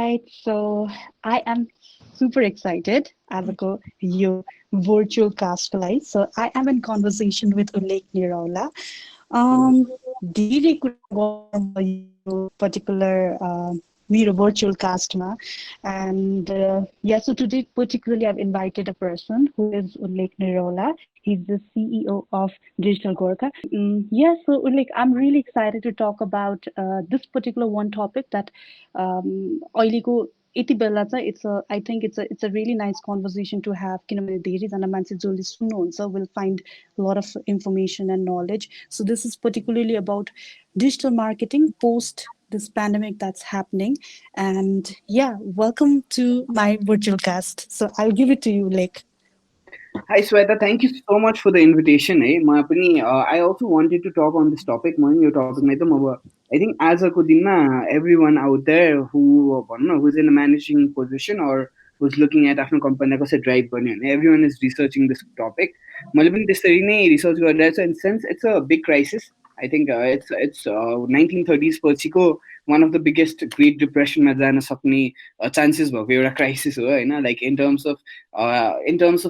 right, so I am super excited as a you virtual cast live. So I am in conversation with Ullekh Niraula. धेरै कुरा गरौँ अब यो particular मेरो virtual cast ma, and yeah, so today particularly I've invited a person who is Ullekh Niraula. He's the CEO of Digital Gurkha. Yeah, so Ullekh, I'm really excited to talk about this particular one topic that अहिलेको यति बेला चाहिँ I think it's a really nice conversation to have किनभने धेरैजना मान्छे जसले सुन्नुहुन्छ will find a lot of information and knowledge. So this is particularly about digital marketing post this pandemic that's happening. And yeah, welcome to my virtual cast. So I'll give it to you, Lake. Hi Sweta, thank you so much for the invitation. I also wanted to talk on this topic. Your topic, I think as a kudina, everyone out there who's in a managing position or who's looking at after company like a drive everyone is researching this topic. Research so in sense it's a big crisis. I think it's 1930s Chico, one of the biggest Great Depression chances of a crisis, like in terms of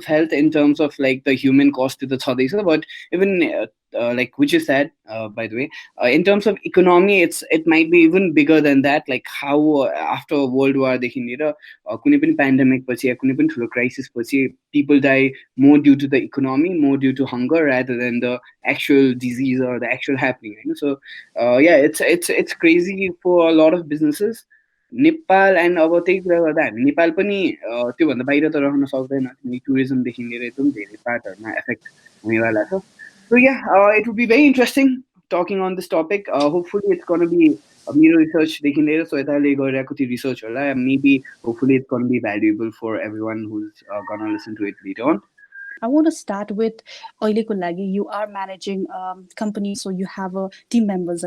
health, in terms of like the human cost to the chadais, but even like which is sad, by the way, in terms of economy, it might be even bigger than that. Like how after World War देखि लिएर कुनै पनि pandemic पछि या कुनै पनि ठुलो crisis पछि people die more due to the economy, more due to hunger rather than the actual disease or the actual happening. So yeah, it's crazy for a lot of businesses. Nepal and अब त्यही कुरा गर्दा हामी नेपाल पनि त्योभन्दा बाहिर त रहन सक्दैन किनकि टुरिज्मदेखि लिएर एकदम धेरै पार्टहरूमा एफेक्ट हुनेवाला छ so yeah it would be very interesting talking on this topic hopefully it's gonna be मेरो रिसर्चदेखि लिएर श्वेताले गरिरहेको त्यो रिसर्चहरूलाई maybe hopefully it's gonna be valuable for everyone who's gonna listen to it later on I want to start with Ullekh Niraula. You are managing company, so you have team members,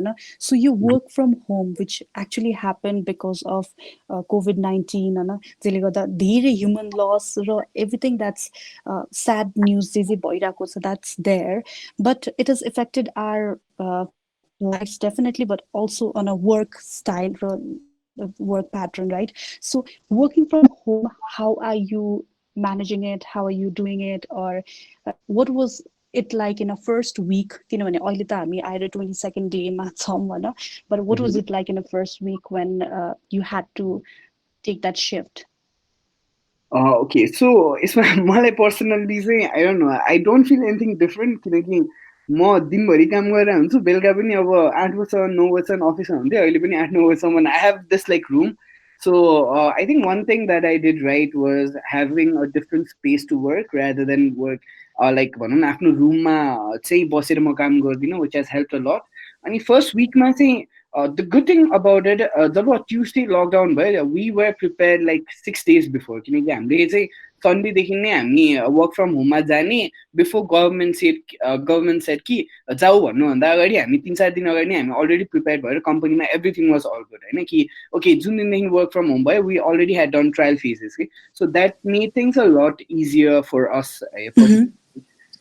so you work from home, which actually happened because of COVID-19, the human loss, everything that's sad news, so that's there, but it has affected our lives definitely, but also on a work style, work pattern, right? So working from home, how are you managing it? How are you doing it? Or what was it like in a first week? I had a 22nd day, but what was it like in the first week when you had to take that shift? Okay, so it's my personal reason. I don't know. I don't feel anything different. म दिनभरि काम गरेर हुन्छु बेलुका पनि अब 8 वर्ष 9 वर्ष अफिसमा हुन्थ्यो अहिले पनि 8 9 वर्षसम्म I have this like room so I think one thing that I did right was having a different space to work rather than work like भनौँ न आफ्नो रुममा चाहिँ बसेर म काम गर्दिनँ which has help a lot अनि फर्स्ट विकमा चाहिँ the good thing about it जब ट्युसडे लकडाउन भयो we were prepare like 6 days before किनकि हामीले चाहिँ सन्डेदेखि नै हामी वर्क फ्रम होममा जाने बिफोर गभर्मेन्ट सेट कि जाऊ भन्नुभन्दा अगाडि हामी 3-4 दिन अगाडि नै हामी अलरेडी प्रिपेयर भएर कम्पनीमा एभ्रिथिङ वाज अल गुड होइन कि ओके जुन दिनदेखि वर्क फ्रम होम भयो we already had done trial phases कि so that made things a lot easier for us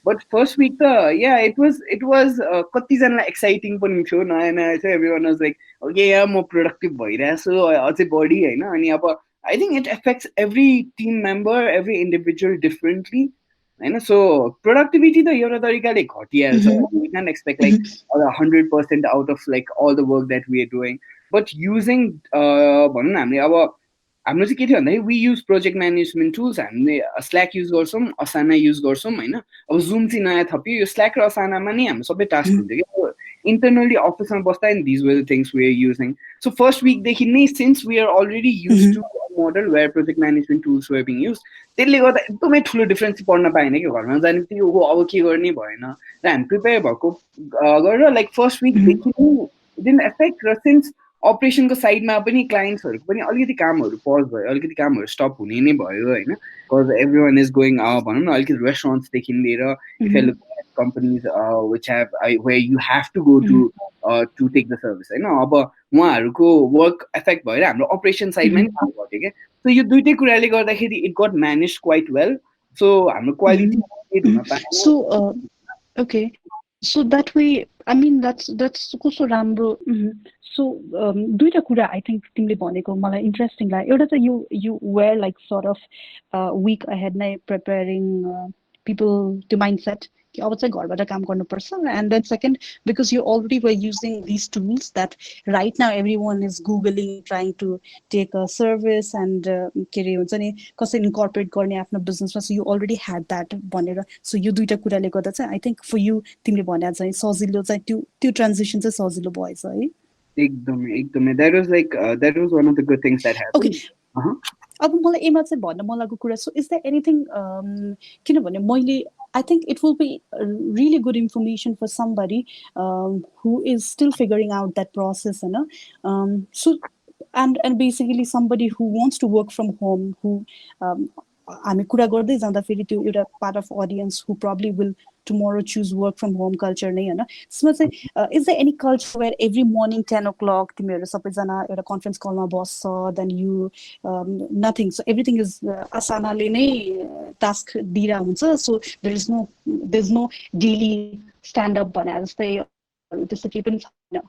but first week त या इट वाज कतिजनालाई एक्साइटिङ पनि थियो नयाँ नयाँ थियो everyone was like okay yeah म प्रोडक्टिभ भइरहेको छु अझै बढी होइन अनि अब I think it affects every team member, every individual differently. And so productivity the एउटा तरिकाले घटिहाल्छ. We can't expect like 100% out of like all the work that we are doing. But using भनौँ न हामीले अब हाम्रो चाहिँ के थियो भन्दाखेरि we use project management tools हामीले Slack युज गर्छौँ Asana युज गर्छौँ होइन अब Zoom चाहिँ नयाँ थप्यो यो Slack र Asanaमा नै हाम्रो सबै टास्क हुन्थ्यो कि internally office and these were the things we are using. So first week since we are already used to a model where project management tools were being used, त्यसले गर्दा एकदमै ठुलो डिफरेन्स पढ्न पाएन कि घरमा जाने बित्तिकै अब के गर्ने भएन र हामी प्रिपेयर भएको गरेर लाइक फर्स्ट विकदेखि डिडन्ट एफेक्ट र सिन्स अपरेसनको साइडमा पनि क्लाइन्ट्सहरूको पनि अलिकति कामहरू पज भयो अलिकति कामहरू स्टप हुने नै भयो होइन because every one is going भनौँ न अलिकति रेस्टुरेन्ट्सदेखि लिएर companies which have where you have to go to take the service होइन अब उहाँहरूको वर्क एफेक्ट भएर हाम्रो अपरेसन साइडमा नि काम गर्थ्यो क्या सो यो दुइटै कुराले गर्दाखेरि it got manage quite well so हाम्रो क्वालिटी हुन पाएन So okay So that way, I mean, that's कस्तो राम्रो. So दुईटा कुरा I think तिमीले भनेको मलाई interesting लाग्यो. एउटा त you were like sort of week ahead नै preparing people to mindset कि अब चाहिँ घरबाट काम गर्नुपर्छ, and then second because you already were using these tools that right now everyone is googling trying to take a service and के अरे हुन्छ नि कसरी इन्कर्पोरेट गर्ने आफ्नो बिजनेसमा, so you already had that भनेर. So यो दुईटा कुराले गर्दा चाहिँ I think for you तिमीले भने चाहिँ सजिलो चाहिँ त्यो ट्रान्जिसन चाहिँ सजिलो भएछ है. एकदमै एकदमै that was one of the good things that Okay. happened. अब मलाई एमा चाहिँ भन्न मन लागेको कुरा, सो इज देयर एनिथिङ किनभने मैले I think it will be really good information for somebody who is still figuring out that process, you know. So and basically somebody who wants to work from home, who हामी कुरा गर्दै जाँदाखेरि त्यो एउटा part of audience who probably will tomorrow choose work from home culture नै हैन. त्यसमा चाहिँ is there any culture where every morning 10 o'clock तिमीहरू सबैजना एउटा कन्फरेन्स कलमा बस्छ, then you nothing, so everything is asanaले नै टास्क दिइरा हुन्छ, so there's no daily stand up भने जस्तै त्यस्तो केही पनि छैन.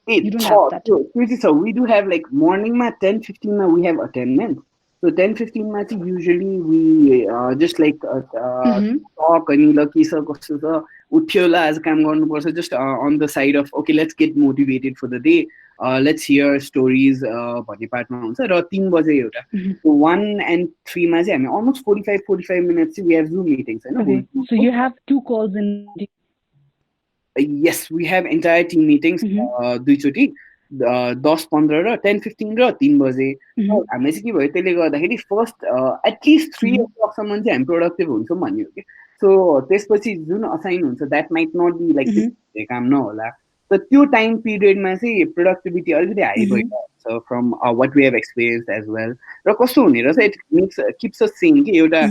You don't have that. So we do have like morning ma 10:15 ma we have attendance. So 10:15 ma usually we just like talk ani la ke sa kasto cha uthyo la आज काम गर्नुपर्छ, just on the side of okay let's get motivated for the day, let's hear stories भन्ने पार्टमा हुन्छ र 3 बजे एउटा 1 and 3 मा चाहिँ हामी almost 45 minutes we have Zoom meetings हैन. Okay, so you have 2 calls in yes, we have entire team meetings दुईचोटि 10-15 र 10-15 र 3 बजे. हामीले चाहिँ के भयो त्यसले गर्दाखेरि फर्स्ट एटलिस्ट 3 o'clock सम्म चाहिँ हामी प्रोडक्टिभ हुन्छौँ भन्ने हो कि. सो त्यसपछि जुन असाइन हुन्छ that might not be like काम नहोला, त त्यो टाइम पिरियडमा चाहिँ प्रोडक्टिभिटी अलिकति हाई भइरहेको छ from what we have experience as well. र कस्तो हुने रहेछ, it makes keeps us same कि एउटा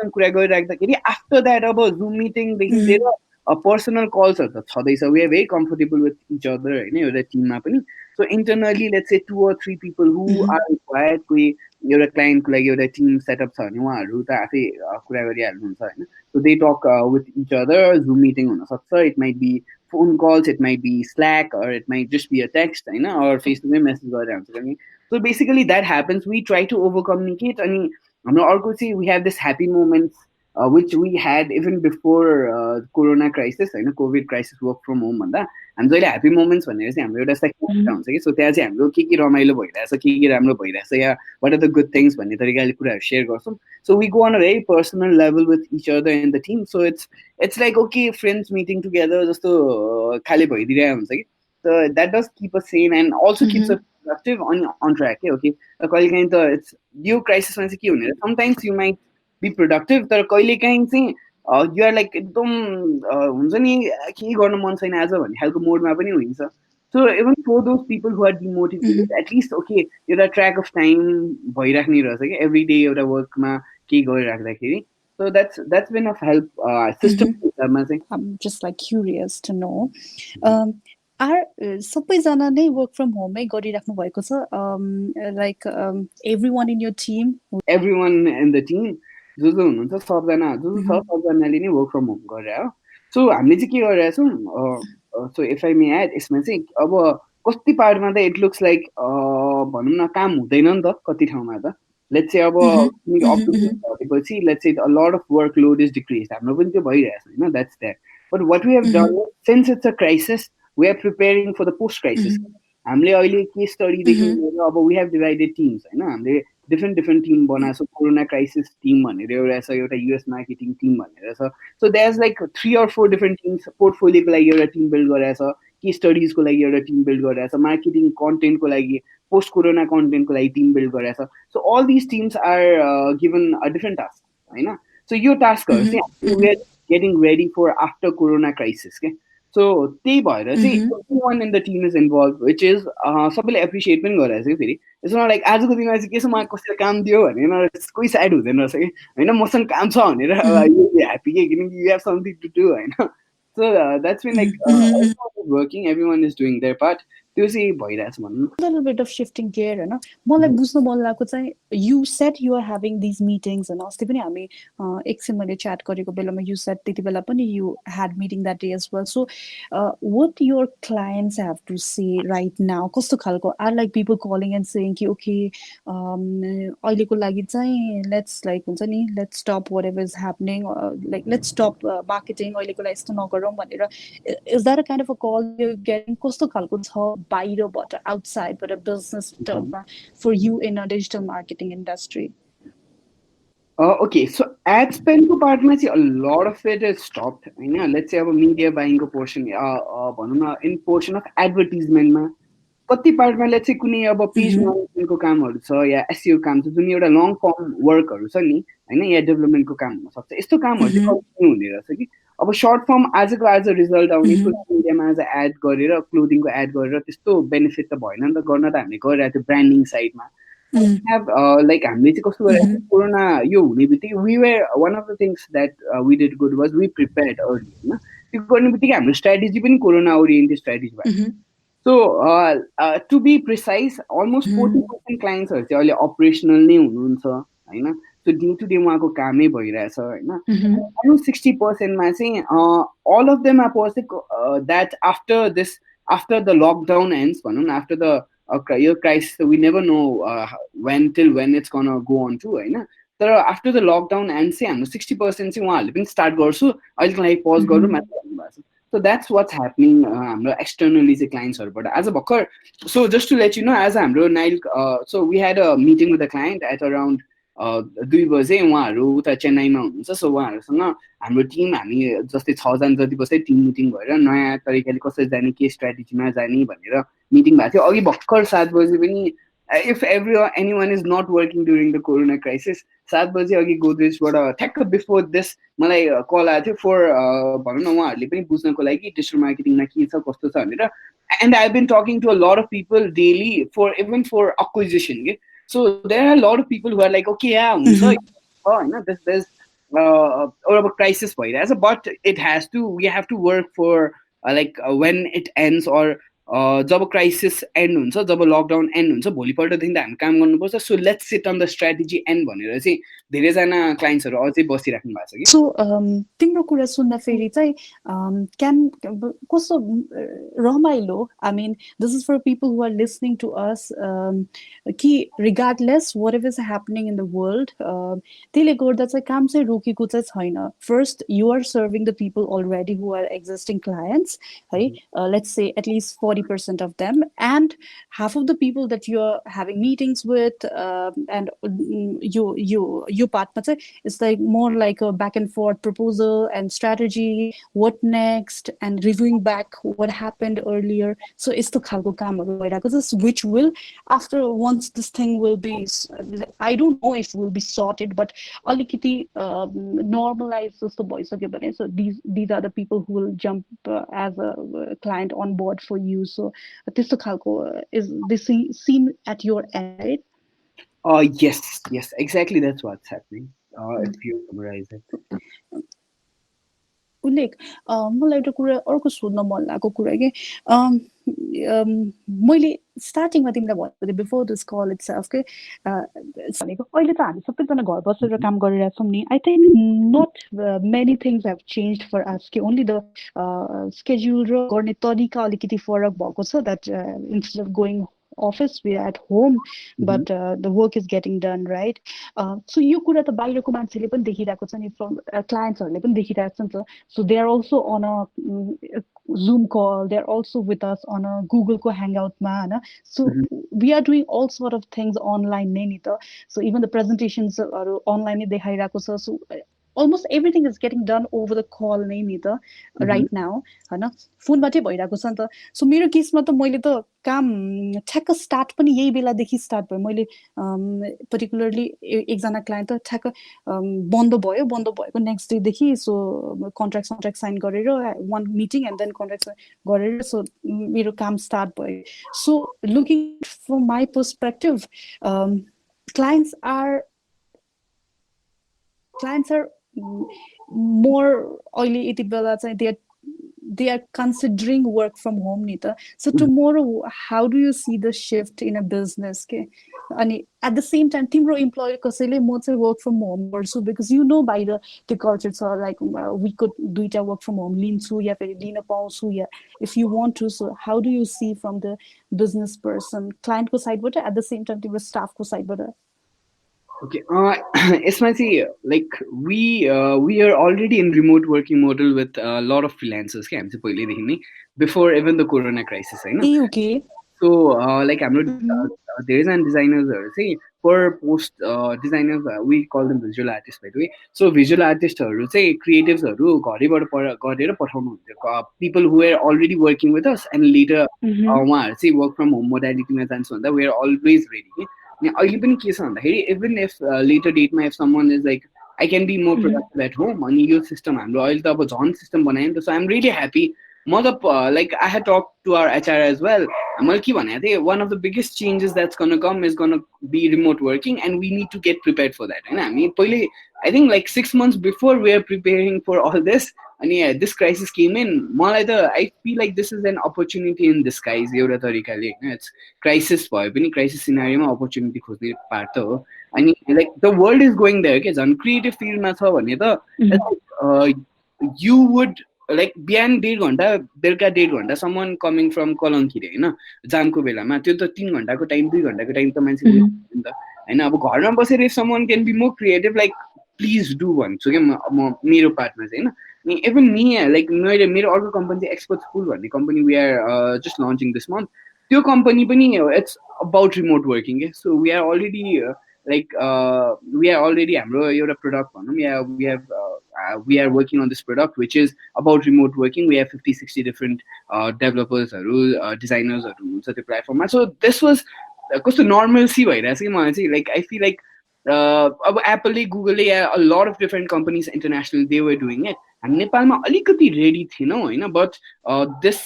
कुरा गरिराख्दाखेरि आफ्टर द्याट अब जुम मिटिङदेखि लिएर पर्सनल कल्सहरू त छँदैछ, we are very comfortable with each other होइन एउटा टिममा पनि. So internally let's say 2 or 3 people who are required, कोही एउटा क्लाइन्टको लागि एउटा टिम सेटअप छ भने उहाँहरू त आफै कुरा गरिहाल्नुहुन्छ होइन. So they talk with each other, zoom meeting हुनसक्छ, it might be phone calls, it might be slack, or it might just be a text होइन, or face to face message गरेर हुन्छ कि. So basically that happens, we try to overcommunicate. अनि हाम्रो अर्को चाहिँ we have this happy moments which we had even before corona crisis होइन, Covid crisis, work from home भन्दा हामी जहिले ह्याप्पी मोमेन्ट्स भनेर चाहिँ हाम्रो एउटा सेक्सन हुन्छ कि. सो त्यहाँ चाहिँ हाम्रो के रमाइलो भइरहेछ, के राम्रो भइरहेछ, या what are the good things भन्ने तरिकाले कुराहरू सेयर गर्छौँ. So we go on a very personal level with each other in the team. So it's like okay friends meeting together जस्तो खाले भइदिरहेको हुन्छ कि. So that does keep a same and also keeps a productive on track के. Okay कहिलेकाहीँ त it's यो क्राइसिसमा चाहिँ के हुने, sometimes you might be productive, तर कहिलेकाहीँ चाहिँ युआर लाइक एकदम हुन्छ नि के गर्न मन छैन आज भन्ने खालको मोडमा पनि हुन्छ. So even for those people who are demotivated at least okay एउटा ट्र्याक अफ टाइम भइराख्ने रहेछ कि एभ्री डे एउटा वर्कमा केही गरिराख्दाखेरि. So that's been of help system हिसाबमा चाहिँ. I'm just like curious to know. सबैजना नै वर्क फ्रम होमै गरिराख्नु भएको छ, like everyone in your team? Everyone in the team जो हुनुहुन्छ सबजनाले नै वर्क फ्रम होम गरेर हो. सो हामीले चाहिँ के गरिरहेको छौँ, so if I may add, यसमा चाहिँ अब कति पार्टमा त इट लुक्स लाइक भनौँ न काम हुँदैन नि त कति ठाउँमा त. लेट्स चाहिँ अब भनेपछि लेट्स चाहिँ a lot of work load is decrease, हाम्रो पनि त्यो भइरहेको छ होइन, that's that. But what we have done since it's a crisis we are preparing for the post crisis. हामीले अहिले के स्टडीदेखि लिएर अब वी हेभ डिभाइडेड टिम्स होइन, हामीले डिफ्रेन्ट टिम बनाएको छ. कोरोना क्राइसिस टिम भनेर एउटा छ, एउटा युएस मार्केटिङ टिम भनेर छ. So that is like 3 or 4 different teams. पोर्टफोलियोको लागि एउटा टिम बिल्ड गरेको छ, के स्टडिजको लागि एउटा टिम बिल्ड गरेको छ, मार्केटिङ कन्टेन्टको लागि पोस्ट कोरोना कन्टेन्टको लागि टिम बिल्ड गरेको छ. So all this teams are given a different task होइन. सो यो टास्कहरू चाहिँ we are getting ready for after corona crisis के. सो त्यही भएर चाहिँ every one in the team is involve, which is सबैले एप्रिसिएट पनि गरिरहेको छ कि. फेरि यसमा लाइक आजको दिनमा चाहिँ के छ, मलाई कसैले काम दियो भने कोही साइड हुँदैन रहेछ कि होइन, मसँग काम छ भनेर ह्याप्पी के, किनकि you have something to do होइन. So that's been like working, everyone is doing their part. त्यो चाहिँ भइरहेछ भनौँ न। little bit of shifting gear होइन मलाई बुझ्नु मन लागेको चाहिँ you said you are having these meetings and अस्ति पनि हामी एकछिन मैले च्याट गरेको बेलामा you said त्यति बेला पनि you had meeting that day as well so what your clients have to say right now कस्तो खालको are like people calling and saying कि okay अहिलेको लागि चाहिँ let's like हुन्छ नि let's stop whatever is happening like let's stop marketing अहिलेको लागि यस्तो नगरौँ भनेर is that a kind of a call you're getting कस्तो खालको छ बाहिरबाट outsideबाट business termमा for you in a digital marketing industry? Okay, so ad spend को पार्टमा चाहिँ a lot of it is stopped होइन. Let's say अब media buying को portion भनौँ न in portion of advertisement मा कति पार्टमा let's say कुनै अब पेज म्यानेजमेन्ट को कामहरू छ या एसइओ काम छ जुन एउटा लङ फर्म वर्कहरू छ नि होइन या डेभलपमेन्टको काम हुन सक्छ यस्तो कामहरू चाहिँ कन्टिन्यू हुने रहेछ कि अब सर्ट फर्म आजको आज रिजल्ट आउने सोसियल मिडियामा आज एड गरेर क्लोदिङको एड गरेर त्यस्तो बेनिफिट त भएन नि त गर्न त हामीले गरिरहेको थियो ब्रान्डिङ साइडमा लाइक हामीले चाहिँ कस्तो गरेर कोरोना यो हुने बित्तिकै we were one of the things that we did good was we prepared early होइन त्यो गर्ने बित्तिकै हाम्रो स्ट्राटेजी पनि कोरोना ओरिएन्टेड स्ट्राटेजी भयो so to be precise almost 40% क्लाइन्ट्सहरू चाहिँ अहिले अपरेसनल नै हुनुहुन्छ होइन सो डे टु डे उहाँको कामै भइरहेछ होइन अरू 60%मा चाहिँ all of them are possible that after this after the lockdown ends भनौँ न आफ्टर द यो crisis we never know when till when it's gonna go on to होइन तर आफ्टर द लकडाउन एन्ड चाहिँ हाम्रो 60% चाहिँ उहाँहरूले पनि स्टार्ट गर्छु अहिलेको लागि पज गरौँ मात्र भन्नुभएको छ So that's what's happening हाम्रो externally चाहिँ clientsहरूबाट आज भर्खर so just to let you know as हाम्रो Nile so we had a meeting with the client at around 2 बजे उहाँहरू उता चेन्नईमा हुनुहुन्छ सो उहाँहरूसँग हाम्रो टिम हामी जस्तै 6 जना जति बस्दै टिम मिटिङ भएर नयाँ तरिकाले कसरी जाने के स्ट्राटेजीमा जाने भनेर मिटिङ भएको थियो अघि भर्खर 7 बजे पनि if anyone is not working during the corona crisis 7 बजे अघि गोदरेजबाट ठ्याक्क बिफोर दिस मलाई कल आएको थियो फर भनौँ न उहाँहरूले पनि बुझ्नको लागि डिजिटल मार्केटिङमा के छ कस्तो छ भनेर and I been talking to a lot of people daily for even for acquisition के so there are lot of people who are like okay yeah हुन्छ होइन दिस अब क्राइसिस भइरहेछ but it has to we have to work for like when it ends or जब crisis end हुन्छ जब lockdown and हुन्छ भोलिपल्टदेखि त हामी काम गर्नुपर्छ so let's sit on the strategy and भनेर चाहिँ धेरैजना क्लाइन्ट्सहरू अझै बसिराख्नु भएको छ कि सो तिम्रो कुरा सुन्दाखेरि चाहिँ क्यान कस्तो रमाइलो I mean this is for people who are listening to us कि regardless whatever is happening in the world त्यसले गर्दा चाहिँ काम चाहिँ रोकेको चाहिँ छैन first you are serving the people already who are existing clients है लेट्स से एटलिस्ट 40% of them and half of the people that you're having meetings with and your partner it's like more like a back and forth proposal and strategy what next and reviewing back what happened earlier so it's the khalko kamharu bhairako which will after once this thing will be I don't know if it will be sorted but alikiti normalized jasto bhaisakyo bhane so these are the people who will jump as a client on board for you so त्यस्तो खालको is this seen at your end right yes exactly that's what's happening if you summarize it उल्लेख मलाई एउटा कुरा अर्को सोध्न मन लागेको कुरा के मैले स्टार्टिङमा तिमीलाई भनेको थिएँ बिफोर दिस कल इट्सेल्फ के भनेको अहिले त हामी सबैजना घर बसेर काम गरिरहेछौँ नि I think not many things have change for us कि ओन्ली द स्केड्युल र गर्ने तरिका अलिकति फरक भएको छ that instead of going office we're at home but the work is getting done right so यो कुरा त बाहिरको मान्छेले पनि देखिरहेको छ नि from clientsहरूले पनि देखिरहेको छ नि त so they are also on a Zoom call they're also with us on a Google ko hangout ma हैन so we are doing all sort of things online नै नि त so even the presentations are online नै देखाइरहेको छ so almost everything is getting done over the call नै नि त right now हैन फोनबाटै भइरहेको छ नि त सो मेरो केसमा त मैले त काम ठ्याक्क स्टार्ट पनि यही बेलादेखि स्टार्ट भयो मैले पर्टिकुलरली एकजना क्लाइन्ट त ठ्याक्क बन्द भएको नेक्स्ट डेदेखि सो कन्ट्र्याक्ट साइन गरेर one meeting and then contract गरेर सो मेरो काम स्टार्ट भयो so looking from my perspective clients are more अहिले यति बेला चाहिँ they are they are considering work from home ni ta. So tomorrow, how do you see the shift in a business ke? And at the same time, तिम्रो employer कसैले म चाहिँ work from home गर्छु because you know बाहिर the culture छ like we could दुईटा work from home लिन्छु या फेरि लिन पाउँछु या if you want to. So how do you see from the business person client को side बाट at the same time तिम्रो staff को side बाट? Okay, यसमा चाहिँ like we are already in remote working model with a lot of freelancers के हामी चाहिँ पहिल्यैदेखि नै before even the corona crisis होइन. ए ओके. So like हाम्रो धेरैजना डिजाइनर्सहरू चाहिँ per post designers we call them visual artists by the way. So visual artistहरू चाहिँ creatives-हरू घरैबाट गरेर पठाउनु हुन्थ्यो. People who were already working with us and later उहाँहरू चाहिँ work from home modality-मा जान्छ भन्दा we are always ready के. अनि अहिले पनि के छ भन्दाखेरि even if later date-मा if someone is like I can be more productive at home अनि यो सिस्टम हाम्रो अहिले त अब झन् सिस्टम बनायो नि त. So I'm really happy. म त like I had talked to our HR as well. मैले के भनेको थिएँ one of the biggest changes that's gonna come is gonna be remote working and we need to get prepared for that. होइन हामी पहिले I think like 6 months before we are preparing for all this अनि this crisis came in. मलाई त I feel like this is an opportunity in disguise एउटा तरिकाले होइन. It's crisis भयो पनि crisis सिनारियोमा opportunity खोज्ने पार्ट त हो. अनि like the world is going there के झन् क्रिएटिभ फिल्डमा छ भने त you would like बिहान 1.5 घन्टा बेलुका 1.5 घन्टा someone coming from कलङ्कीले होइन जामको बेलामा त्यो त 3 घन्टाको टाइम 2 घन्टाको टाइम त मान्छे नि त होइन. अब घरमा बसेर if someone can be more creative like please do भन्छु क्या म मेरो पार्टमा चाहिँ होइन. अनि even me like मेरो अर्को कम्पनी चाहिँ एक्सपर्ट स्कुल भन्ने company we are just launching this month. त्यो कम्पनी पनि it's about remote working के. So we are already like we are already हाम्रो एउटा product भनौँ we are working on this product which is about remote working. We have 50-60 different developers designers हुनुहुन्छ त्यो प्लेटफर्ममा. So this was कस्तो normalcy भइरहेछ कि मलाई चाहिँ like I feel like अब एप्पलले गुगलले a lot of different companies internationally they were doing it. हामी नेपालमा अलिकति रेडी थिएनौँ होइन. बट दिस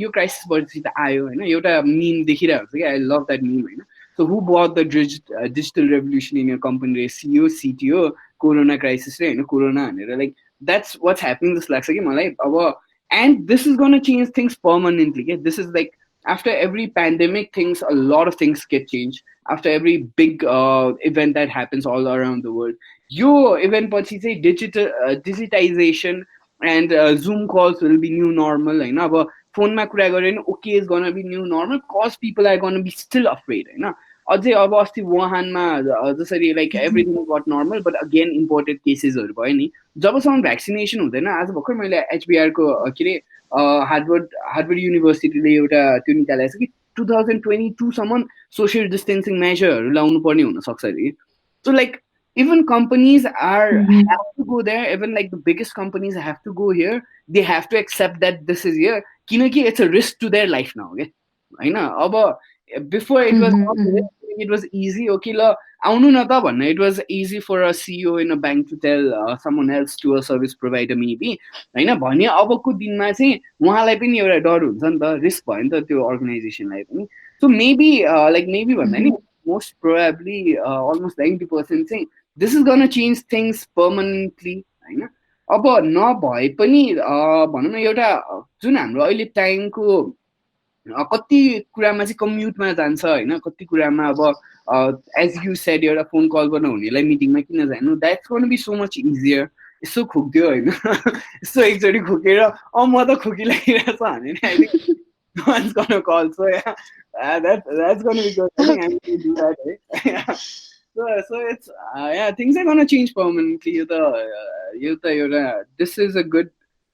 यो क्राइसिसपछि त आयो होइन. एउटा मिम देखिरहेको छ कि आई लभ द्याट मिम होइन. So who bought the digital revolution in your company? CEO, CTO, Corona crisis, right? Corona, like that's what's happening. This like and this is gonna change things permanently. Okay? This is like after every pandemic, things a lot of things get changed. After every big event that happens all around the world, your event पछि चाहिँ digitization and Zoom calls will be new normal होइन. अब फोनमा कुरा गऱ्यो भने okay is gonna be new normal cause people are gonna be still afraid होइन. अझै अब अस्ति वुहानमा जसरी like everything got normal but again imported केसेसहरू भयो नि. जबसम्म भ्याक्सिनेसन हुँदैन. आज भर्खर मैले एचबिआरको के अरे हार्वर्ड युनिभर्सिटीले एउटा त्यो निकालेको छ कि 2022सम्म सोसियल डिस्टेन्सिङ मेजरहरू लाउनु पर्ने हुनसक्छ अरे. So like even companies have to go there. Even like the biggest companies have to go here. They have to accept that this is here. Kinaki it's a risk to their life now. Okay, I know. Before it was easy. Okay, la. It was easy for a CEO in a bank to tell someone else to a service provider maybe. I know. Bhani abako dinma चाहिँ उहाँलाई पनि एउटा डर हुन्छ नि त. Risk भयो नि त त्यो अर्गनाइजेसनलाई पनि. So maybe maybe भन्दा नि most probably almost 90% saying this is gonna change things permanently होइन. अब नभए पनि भनौँ न एउटा जुन हाम्रो अहिले टाइमको कति कुरामा चाहिँ कम्युटमा जान्छ होइन. कति कुरामा अब एज यु सेड एउटा फोन कल गर्न हुनेलाई मिटिङमा किन जानु. That's gonna be so much easier. यसो खोक्दियो होइन. यसो एकचोटि खोकेर म त खोकी लागिरहेछ भने नि I think no one's gonna call. So yeah, that's gonna be good. I think I'm gonna do that. Yeah. So it's yeah, things are gonna change permanently. This is a good.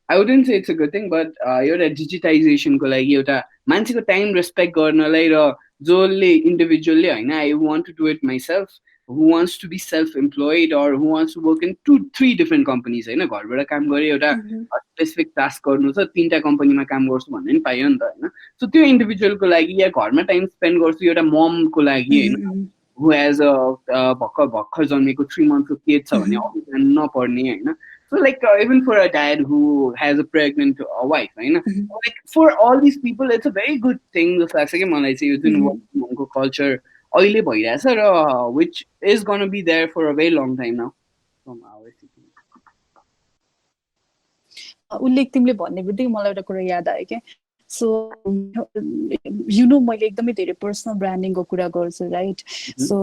I wouldn't say it's a good thing, but एउटा digitization को लागि एउटा मान्छेको time respect गर्नलाई र जसले individually होइन I want to do it myself. Who wants to be self-employed or who wants to work in 2-3 different companies होइन. घरबाट काम गरे एउटा स्पेसिफिक टास्क गर्नु छ 3टा कम्पनीमा काम गर्छु भन्ने पनि पाइयो नि त होइन. सो त्यो इन्डिभिजुअलको लागि या घरमा टाइम स्पेन्ड गर्छु एउटा ममको लागि होइन. who has a भर्खर जन्मेको 3 months of kid छ भने अफिस नपर्ने होइन. So like even for a dad who has a pregnant wife होइन. Like for all these people it's a very good thing जस्तो लाग्छ कि मलाई चाहिँ यो जुन वर्क फ्रम होमको कल्चर अहिले भइरहेछ र which is going to be there for a very long time now from our city. उल्लेख तिमीले भन्ने बित्तिकै मलाई एउटा कुरा याद आयो क्या सो मैले एकदमै धेरै पर्सनल ब्रान्डिङको कुरा गर्छु राइट सो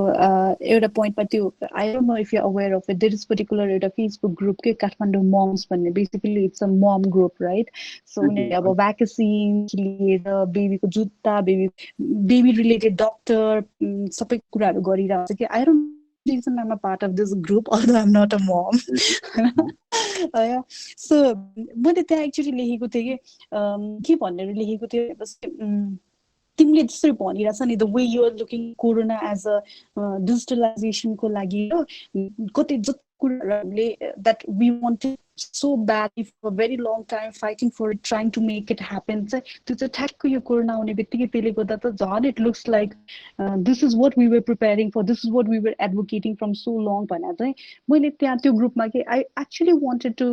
एउटा पोइन्टमा त्यो I don't know if you aware of it there is particular एउटा फेसबुक ग्रुप के काठमाडौँ मम्स भन्ने basically it's a mom group right so उनीहरूले अब भ्याकेसिन लिएर बेबीको जुत्ता बेबी रिलेटेड डक्टर सबै कुराहरू गरिरहेको छ कि I don't reason I'm a part of this group, although I'm not a mom. So मैले त्यहाँ एक्चुअली लेखेको थिएँ कि के भनेर लेखेको थियो भनेपछि तिमीले जसरी भनिरहेछ नि the way you are looking corona as a डिजिटलाइजेसनको लागि कति जति कुराहरूले that we wanted so badly for a very long time fighting for it trying to make it happen त्यो चाहिँ ठ्याक्क यो कोरोना आउने बित्तिकै त्यसले गर्दा त झन् it looks like this is what we were preparing for this is what we were advocating from so long भनेर चाहिँ मैले त्यहाँ त्यो ग्रुपमा कि I actually wanted to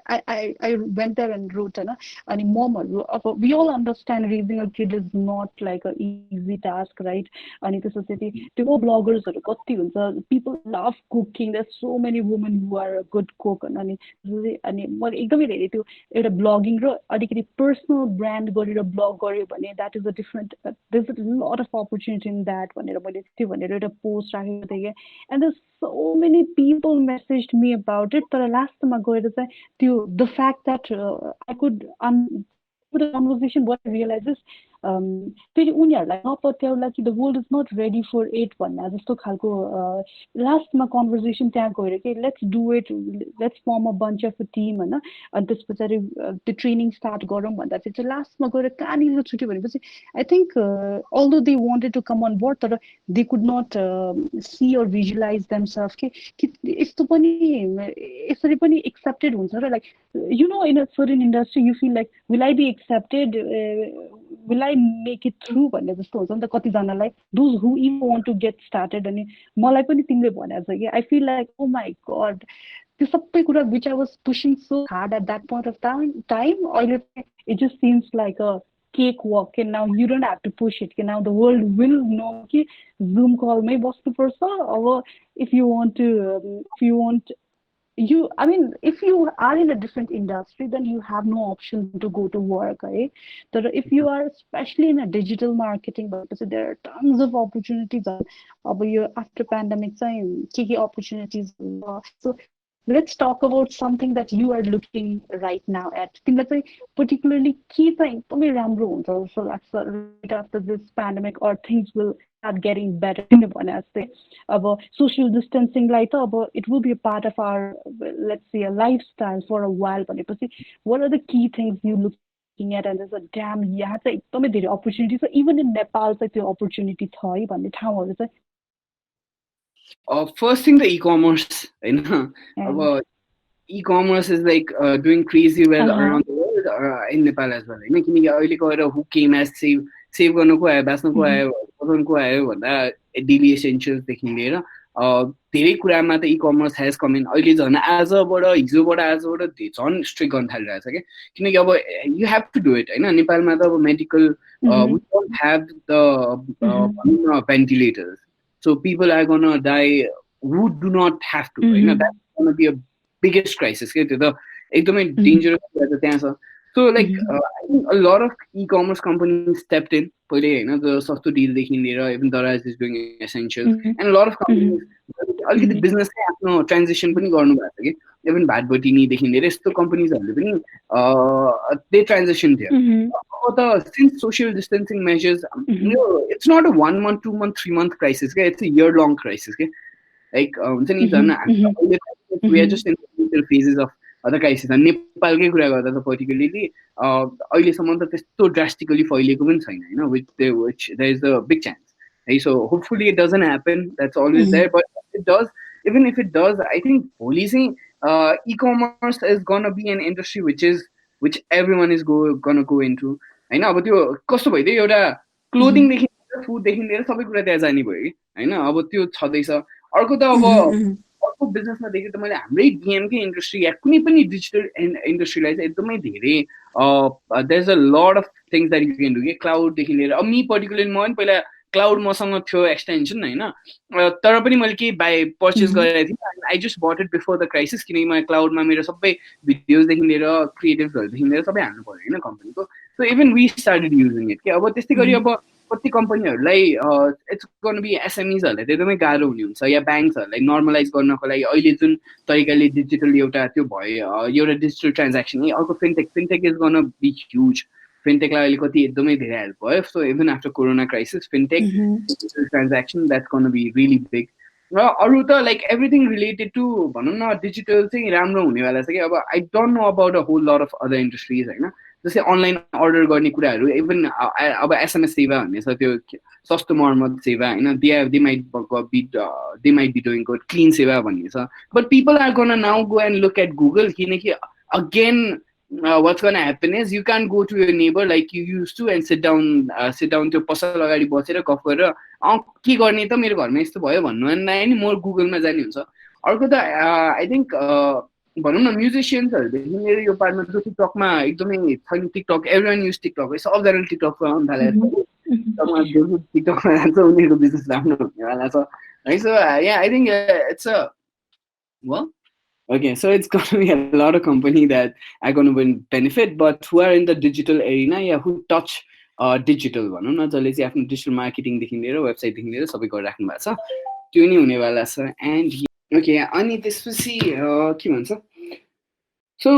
I went there and wrote होइन अनि ममहरू अब we all understand raising a kid is not like a easy task right अनि त्यसपछि त्यो ब्लगर्सहरू कति हुन्छ people love cooking there so many women who are a good cook अनि मैले एकदमै धेरै त्यो एउटा ब्लगिङ र अलिकति पर्सनल ब्रान्ड गरेर ब्लग गर्यो भने that is a different there is a lot of opportunity in that भनेर मैले त्यो भनेर एउटा पोस्ट राखेको थिएँ क्या and there so many people message me about it तर लास्टमा गएर चाहिँ त्यो the fact that I could the conversation what I realized is फेरि उनीहरूलाई नपत्याउला कि the world is not ready for it भन्ने जस्तो खालको लास्टमा कन्भर्सेसन त्यहाँ गएर कि let's do it let's form a bunch of a team होइन अनि त्यस पछाडि त्यो ट्रेनिङ स्टार्ट गरौँ भन्दाखेरि चाहिँ लास्टमा गएर कहाँनिर छुट्यो भनेपछि I think although they wanted to come on board तर they could not see or visualise themselves कि यस्तो पनि यसरी पनि एक्सेप्टेड हुन्छ र like you know in a certain industry you feel like will I be accepted will I make it through भन्ने जस्तो हुन्छ नि त कतिजनालाई those who even want to get started अनि मलाई पनि तिमीले भनेको छ कि I feel like oh my god त्यो सबै कुरा which I was pushing so hard at that point of time अहिले it just seems like a cakewalk and now you don't have to push it and now the world will know कि Zoom call मै बस्नुपर्छ अब if you want I mean, if you are in a different industry, then you have no option to go to work, right? But if you are especially in a digital marketing, there are tons of opportunities. After pandemic time, key opportunities. So let's talk about something that you are looking right now at. Let's say particularly key thing. So that's right after this pandemic, or things will start getting better. Social distancing, it will be a part of our, let's say, a lifestyle for a while. What are the key things you looking at? And there's a damn opportunities. So even in Nepal, the opportunity first thing, the e-commerce. E-commerce is like doing crazy well around the world, in Nepal as well. Who came as save गर्नुको आयो बाँच्नुको आयो बचाउनुको आयो भन्दा daily एसेन्शियल्सदेखि लिएर धेरै कुरामा त e-commerce has come in. अहिले झन् हिजोबाट झन् स्ट्रिक्ट गर्न थालिरहेको छ क्या किनकि अब you have to do it होइन नेपालमा त अब medical we don't have the ventilators, so people are gonna die who do not have to. That's gonna be a biggest crisis. त्यो त एकदमै डेन्जरस कुरा त त्यहाँ छ. So like I think a lot of e-commerce companies stepped in. पहिले हैन the सस्तो डिलदेखि लिएर even Daraz is doing essentials and a lot of companies अलिकति बिजनेस चाहिँ आफ्नो ट्रान्जिसन पनि गर्नु भएको छ कि even भाटबटिनीदेखि लिएर यस्तो कम्पनीजहरूले पनि they transitioned here. But since social distancing measures, it's not a 1 month, 2 month, 3 month crisis. It's a year long crisis. Like we are just in the initial phases of other crises. And Nepalकै कुरा गर्दा त particularly अहिलेसम्म त त्यस्तो drastically फैलिएको पनि छैन which there is a big chance. So hopefully it doesn't happen. That's always there. But if it does, even if it does, I think policing e-commerce is gonna be an industry which everyone is gonna go into. हैन अब त्यो कस्तो भइदियो एउटा क्लोथिङदेखि लिएर फुडदेखि लिएर सबै कुरा त्यहाँ जाने भयो कि हैन अब त्यो छँदैछ. अर्को त अब अर्को बिजनेसमा देखेँ त मैले हाम्रै डिएमकै इन्डस्ट्री या कुनै पनि डिजिटल इन्डस्ट्रीलाई चाहिँ एकदमै धेरै there is a lot of things that you can do के क्लाउडदेखि लिएर अब मी पर्टिकुलरली म पनि पहिला क्लाउड मसँग थियो एक्सटेन्सन होइन, तर पनि मैले केही पर्चेस गरेको थिएँ. I just but it before the crisis, किनकि मैले क्लाउडमा मेरो सबै भिडियोजदेखि लिएर क्रिएटिभ्सहरूदेखि लिएर सबै हाल्नु पऱ्यो होइन कम्पनीको. So even we started using it. कि अब त्यस्तै गरी अब कति कम्पनीहरूलाई इट्स गोन बी एसएमइजहरूलाई चाहिँ एकदमै गाह्रो हुने हुन्छ, या ब्याङ्क्सहरूलाई नर्मलाइज गर्नको लागि अहिले जुन तरिकाले डिजिटल एउटा त्यो भयो, एउटा डिजिटल ट्रान्ज्याक्सन, अर्को fintech. Fintech is gonna be huge. फिनटेकलाई अहिले कति एकदमै धेरै हेल्प भयो. So even after corona crisis fintech digital transaction that's gonna be really big. र अरू त लाइक एभ्रिथिङ रिलेटेड टु भनौँ न डिजिटल चाहिँ राम्रो हुनेवाला छ कि. अब I don't know about a whole lot of other industries होइन, जस्तै अनलाइन अर्डर गर्ने कुराहरू. इभन अब एसएमएस सेवा भन्ने छ, त्यो सस्तो मर्मत सेवा होइन, they might be doing good. Clean सेवा भन्ने छ. But people are gonna now go and look at Google, किनकि again what's going to happen is you can't go to your neighbor like you used to and sit down त्यो पसल अगाडि बसेर गफ गरेर के गर्ने त मेरो घरमा यस्तो भयो भन्नु नि मोर गुगलमा जाने हुन्छ. अर्को त आई थिङ्क भनौँ न म्युजिसियन्सहरूदेखि लिएर यो पार्टमा जो टिकटकमा एकदमै छ नि, टिकटक एभ्रिवान युज टिकटक, सबजना टिकटकमा आउनु थालेको छ. टिकटकमा जान्छ उनीहरूको बिजनेस राम्रो हुनेवाला छ है. So yeah I think it's a well. Okay, so it's going to be a lot of company that are going to benefit, but who are in the digital arena, yeah, who touch digital भनौँ न, जसले चाहिँ आफ्नो digital मार्केटिङदेखि लिएर वेबसाइटदेखि लिएर सबै गरिराख्नु भएको छ, त्यो नै हुनेवाला छ. एन्ड ओके, अनि त्यसपछि के भन्छ, सो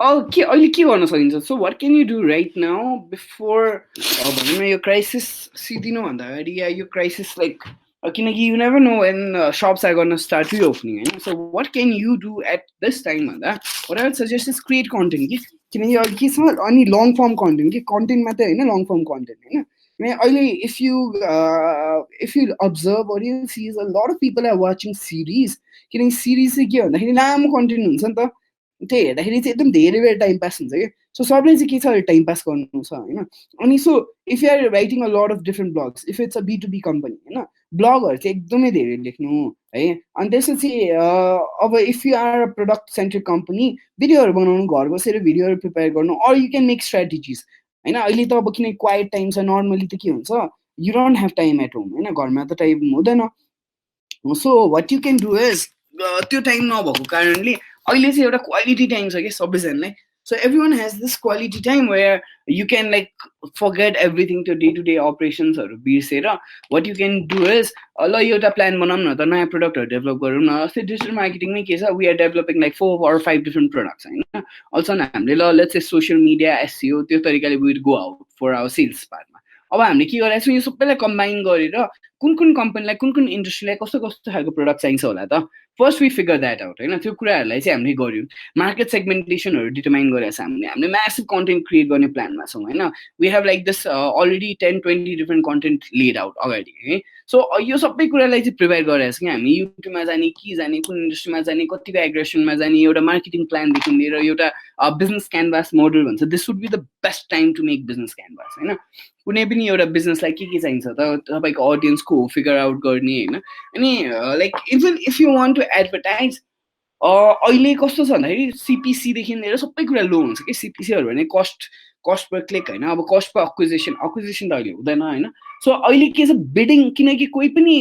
अहिले के गर्न सकिन्छ. So what can you do right now before भनौँ न यो क्राइसिस सिद्धिनुभन्दा अगाडि, या यो क्राइसिस लाइक, किनकि you never know when shops are गर्न स्टार्ट रिओपनिङ होइन. So what can you do at this time भन्दा what I would suggest is create content. कि किनकि अहिले के छ, अनि लङ फर्म कन्टेन्ट, कि कन्टेन्ट मात्रै होइन, लङ फर्म कन्टेन्ट होइन. अहिले if you observe or you see a lot of people are watching series. किनकि सिरिज चाहिँ के भन्दाखेरि लामो कन्टेन्ट हुन्छ नि त, त्यही हेर्दाखेरि चाहिँ एकदम धेरै बेर टाइम पास हुन्छ कि. सो सबले चाहिँ के छ, टाइम पास गर्नु छ होइन. अनि so if you are writing a lot of different blogs, if it's a B2B company होइन, ब्लगहरू चाहिँ एकदमै धेरै लेख्नु है. अनि त्यसपछि अब if you are a product centric company, भिडियोहरू बनाउनु, घर बसेर भिडियोहरू प्रिपेयर गर्नु, or you can make strategies होइन. अहिले त अब किन क्वाइट टाइम छ, नर्मली त के हुन्छ, you don't have time at home होइन, घरमा त टाइम हुँदैन. So what you can do is, त्यो टाइम नभएको कारणले अहिले चाहिँ एउटा क्वालिटी टाइम छ कि सबैजनालाई. So every one has this quality time where you can like forget everything, त्यो डे टु डे अपरेसन्सहरू बिर्सेर what you can do is, ल एउटा प्लान बनाऊँ न त, नयाँ प्रडक्टहरू डेभलप गरौँ न. जस्तै डिजिटल मार्केटिङमै के छ, we are developing like 4 or 5 different products होइन. अल्सो हामीले ल let's say social media SEO त्यो तरिकाले we go out for our sales पार्टमा. अब हामीले के गरेको छौँ, यो सबैलाई कम्बाइन गरेर कुन कुन कम्पनीलाई, कुन कुन इन्डस्ट्रीलाई कस्तो कस्तो खालको प्रडक्ट चाहिन्छ होला त, first we figure that out होइन. त्यो कुराहरूलाई चाहिँ हामीले गऱ्यौँ, मार्केट सेगमेन्टेसनहरू डिटर्माइन गरेको छ हामीले म्यासिभ कन्टेन्ट क्रिएट गर्ने प्लानमा छौँ होइन. We have like this already 10-20 different content laid out अगाडि है. सो यो सबै कुरालाई चाहिँ प्रिपेयर गरेको छ कि हामी युट्युबमा जाने, के जाने, कुन इन्डस्ट्रीमा जाने, कतिको एग्रेसनमा जाने, एउटा मार्केटिङ प्लानदेखि लिएर एउटा बिजनेस क्यानभास मोडल भन्छ. This would be the best time to make business canvas होइन. कुनै पनि एउटा बिजनेसलाई के चाहिन्छ त, तपाईँको अडियन्सको फिगर आउट गर्ने होइन. अनि like even if you want to advertise, अहिले कस्तो छ भन्दाखेरि सिपिसीदेखि लिएर सबै कुरा लो हुन्छ कि. सिपिसीहरू भने कस्ट पर क्लिक होइन, अब कस्ट पर अक्विजिसन त अहिले हुँदैन होइन. सो अहिले के छ, बिडिङ, किनकि कोही पनि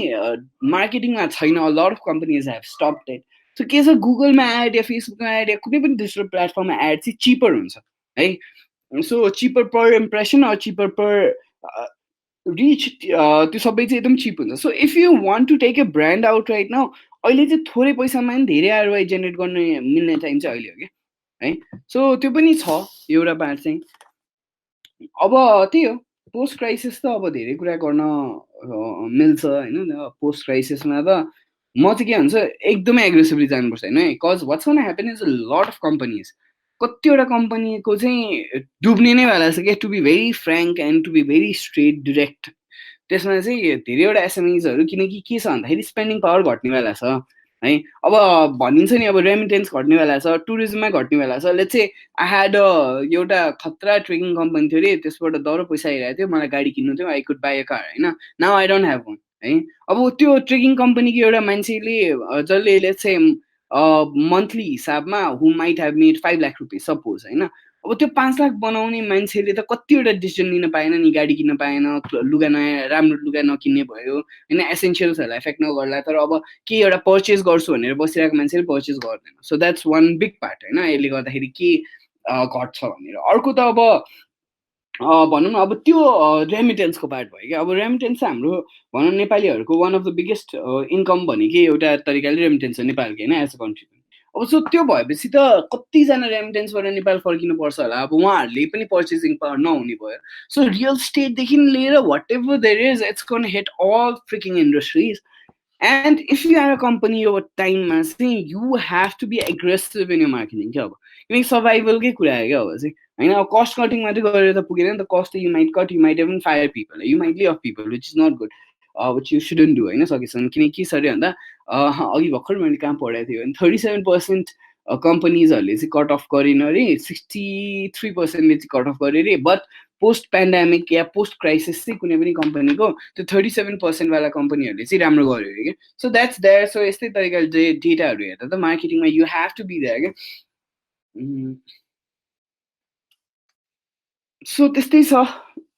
मार्केटिङमा छैन, lot of companies have stopped it. So के छ, गुगलमा एड या फेसबुकमा एड या कुनै पनि डिजिटल प्लेटफर्ममा एड चाहिँ चिपर हुन्छ है. So cheaper per impression or cheaper per reach, त्यो सबै चाहिँ एकदम चिप हुन्छ. So if you want to take a brand out right now, अहिले चाहिँ थोरै पैसामा पनि धेरै आरओआई जेनेरेट गर्ने मिल्ने टाइम चाहिँ अहिले हो कि है. सो त्यो पनि छ एउटा पार्ट चाहिँ. अब त्यही हो, पोस्ट क्राइसिस त अब धेरै कुरा गर्न मिल्छ होइन. पोस्ट क्राइसिसमा त म चाहिँ के भन्छ, एकदमै एग्रेसिभली जानुपर्छ होइन. Because what's gonna happen is a lot of companies, कतिवटा कम्पनीको चाहिँ डुब्ने नै वाला छ क्या, to be very frank and to be very straight direct. त्यसमा चाहिँ धेरैवटा एसएमइजहरू, किनकि के छ भन्दाखेरि स्पेन्डिङ पावर घट्नेवाला छ है. अब भनिन्छ नि, अब रेमिटेन्स घट्नेवाला छ, टुरिज्ममा घट्नेवाला छ. लेट्स से आई ह्याड एउटा खतरा ट्रेकिङ कम्पनी थियो अरे, त्यसबाट दरो पैसा आइरहेको थियो, मलाई गाडी किन्नु थियो, I could buy a car होइन. Now I don't have one है. अब त्यो ट्रेकिङ कम्पनीको एउटा मान्छेले जसले लेट्स से मन्थली हिसाबमा हु माइट ह्याभ मेड 5 लाख रुपियाँ सपोज होइन, अब त्यो 5 लाख बनाउने मान्छेले त कतिवटा डिसिजन लिन पाएन नि, गाडी किन्न पाएन, लुगा नयाँ राम्रो लुगा नकिन्ने भयो होइन, एसेन्सियल्सहरूलाई एफेक्ट नगर्ला, तर अब केही एउटा पर्चेस गर्छु भनेर बसिरहेको मान्छेले पर्चेस गर्दैन. So that's one big part होइन, यसले गर्दाखेरि के घट्छ भनेर. अर्को त अब भनौँ न, अब त्यो रेमिटेन्सको पार्ट भयो क्या. अब रेमिटेन्स चाहिँ हाम्रो भनौँ नेपालीहरूको one of the biggest income भनेकै एउटा तरिकाले रेमिटेन्स हो नेपालको होइन, एज अ कन्ट्री. अब सो त्यो भएपछि त कतिजना रेमिटेन्सबाट नेपाल फर्किनु पर्छ होला. अब उहाँहरूले पनि पर्चेसिङ पावर नहुने भयो. सो रियल स्टेटदेखि लिएर whatever there is, it's gonna hit all freaking industries. And if you are a company यो टाइममा चाहिँ you have to be aggressive in your marketing क्या. अब किनकि सर्भाइभलकै कुरा हो क्या अब चाहिँ होइन. अब कस्ट कटिङ मात्रै गरेर त पुगेन नि त. कस्ट त you might cut, you might even fire people, you might lay off people, which is not good. Which you shouldn't do होइन सकेसम्म. किनकि के छ अरे भन्दा अघि भर्खर मैले कहाँ पढाएको थिएँ भने 37% कम्पनीजहरूले चाहिँ कट अफ गरेन अरे, 63%ले चाहिँ कट अफ गरे अरे. But post pandemic yeah post crisis चाहिँ कुनै पनि कम्पनीको त्यो 37%वाला कम्पनीहरूले चाहिँ राम्रो गर्यो अरे क्या. So that's there. सो यस्तै तरिकाले डेटाहरू हेर्दा त मार्केटिङमा you have to be there क्या. सो त्यस्तै छ,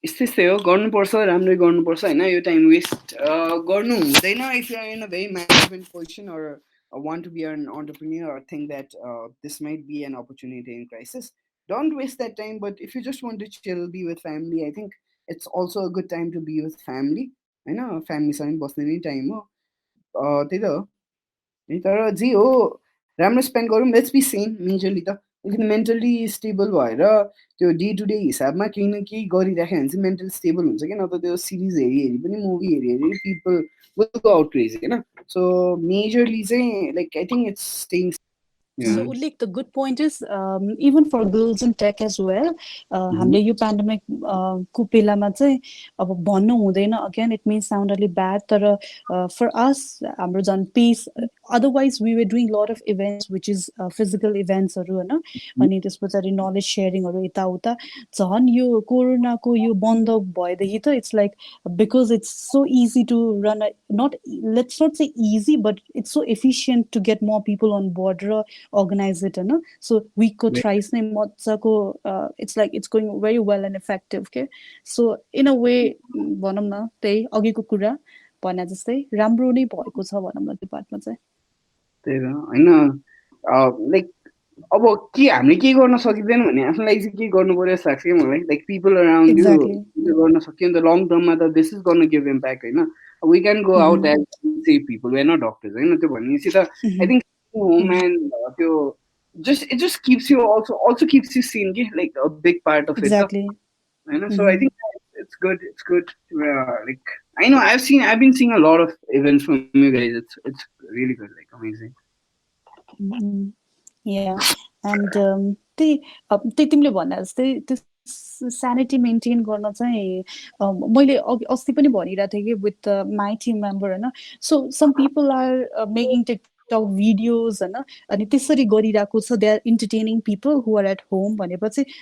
यस्तै हो. गर्नुपर्छ, राम्रै गर्नुपर्छ होइन. यो टाइम वेस्ट गर्नु हुँदैन. If you are in a very management position or want to be an entrepreneur or think that this might be an opportunity in crisis, don't waste that time. But if you just want to chill, be with family, I think it's also a good time to be with family होइन. फ्यामिलीसँग बस्ने नै time हो. त्यही त हो. तर जे हो राम्रो स्पेन्ड गरौँ. लेट्स बी सेम मेजरली त. अलिकति मेन्टली स्टेबल भएर त्यो डे टु डे हिसाबमा केही न केही गरिराख्यो भने चाहिँ मेन्टल स्टेबल हुन्छ कि. नत्र त्यो सिरिज हेरी हेरी पनि, मुभी हेरी हेरी people will go out crazy होइन. सो मेजरली चाहिँ like I think it's staying. So, Ullekh, the good point is even for girls in tech as well, हामीले यो pandemic को बेलामा चाहिँ अब भन्नु हुँदैन, again it may sound really bad, तर for us हाम्रो झन् पेस, otherwise we were doing lot of events which is physical events हरू हैन, अनि त्यस पछाडी नलेज शेयरिङहरू यताउता. झन् यो कोरोनाको यो बन्द भएदेखि त it's like because it's so easy to run a, not let's not say easy, but it's so efficient to get more people on board र organize it होइन. So weekको thrice नै मजाको it's like it's going very well and effective. Okay, so in a way भनौँ न त्यही अघिको कुरा भने जस्तै राम्रो नै भएको छ भनौँ न त्यो पार्टमा चाहिँ. त्यही त होइन. लाइक अब के हामीले के गर्न सकिँदैन भने आफ्नो लागि चाहिँ के गर्नु पर्यो जस्तो लाग्छ कि मलाई. लाइक पिपल अराउन्ड यु गर्न सक्यो नि त. लङ टर्ममा त दिस इज गर्न गिभ इम्प्याक्ट होइन. We can go out as save people, we are not doctors होइन. त्यो भनेपछि त आई थिङ्क होम एन्ड त्यो it just keeps you also keeps you seen like a big part of it. You know? So I think it's good. It's good. Like I know I've been seeing a lot of events from you guys. It's really good, like amazing. Yeah, and त्यही तिमीले भने जस्तै त्यो sanity maintain गर्न चाहिँ मैले अस्ति पनि भनिरहेको थिएँ कि with my team member होइन. So some people are making TikTok videos होइन, अनि त्यसरी गरिरहेको छ. They are entertaining people who are at home भनेपछि there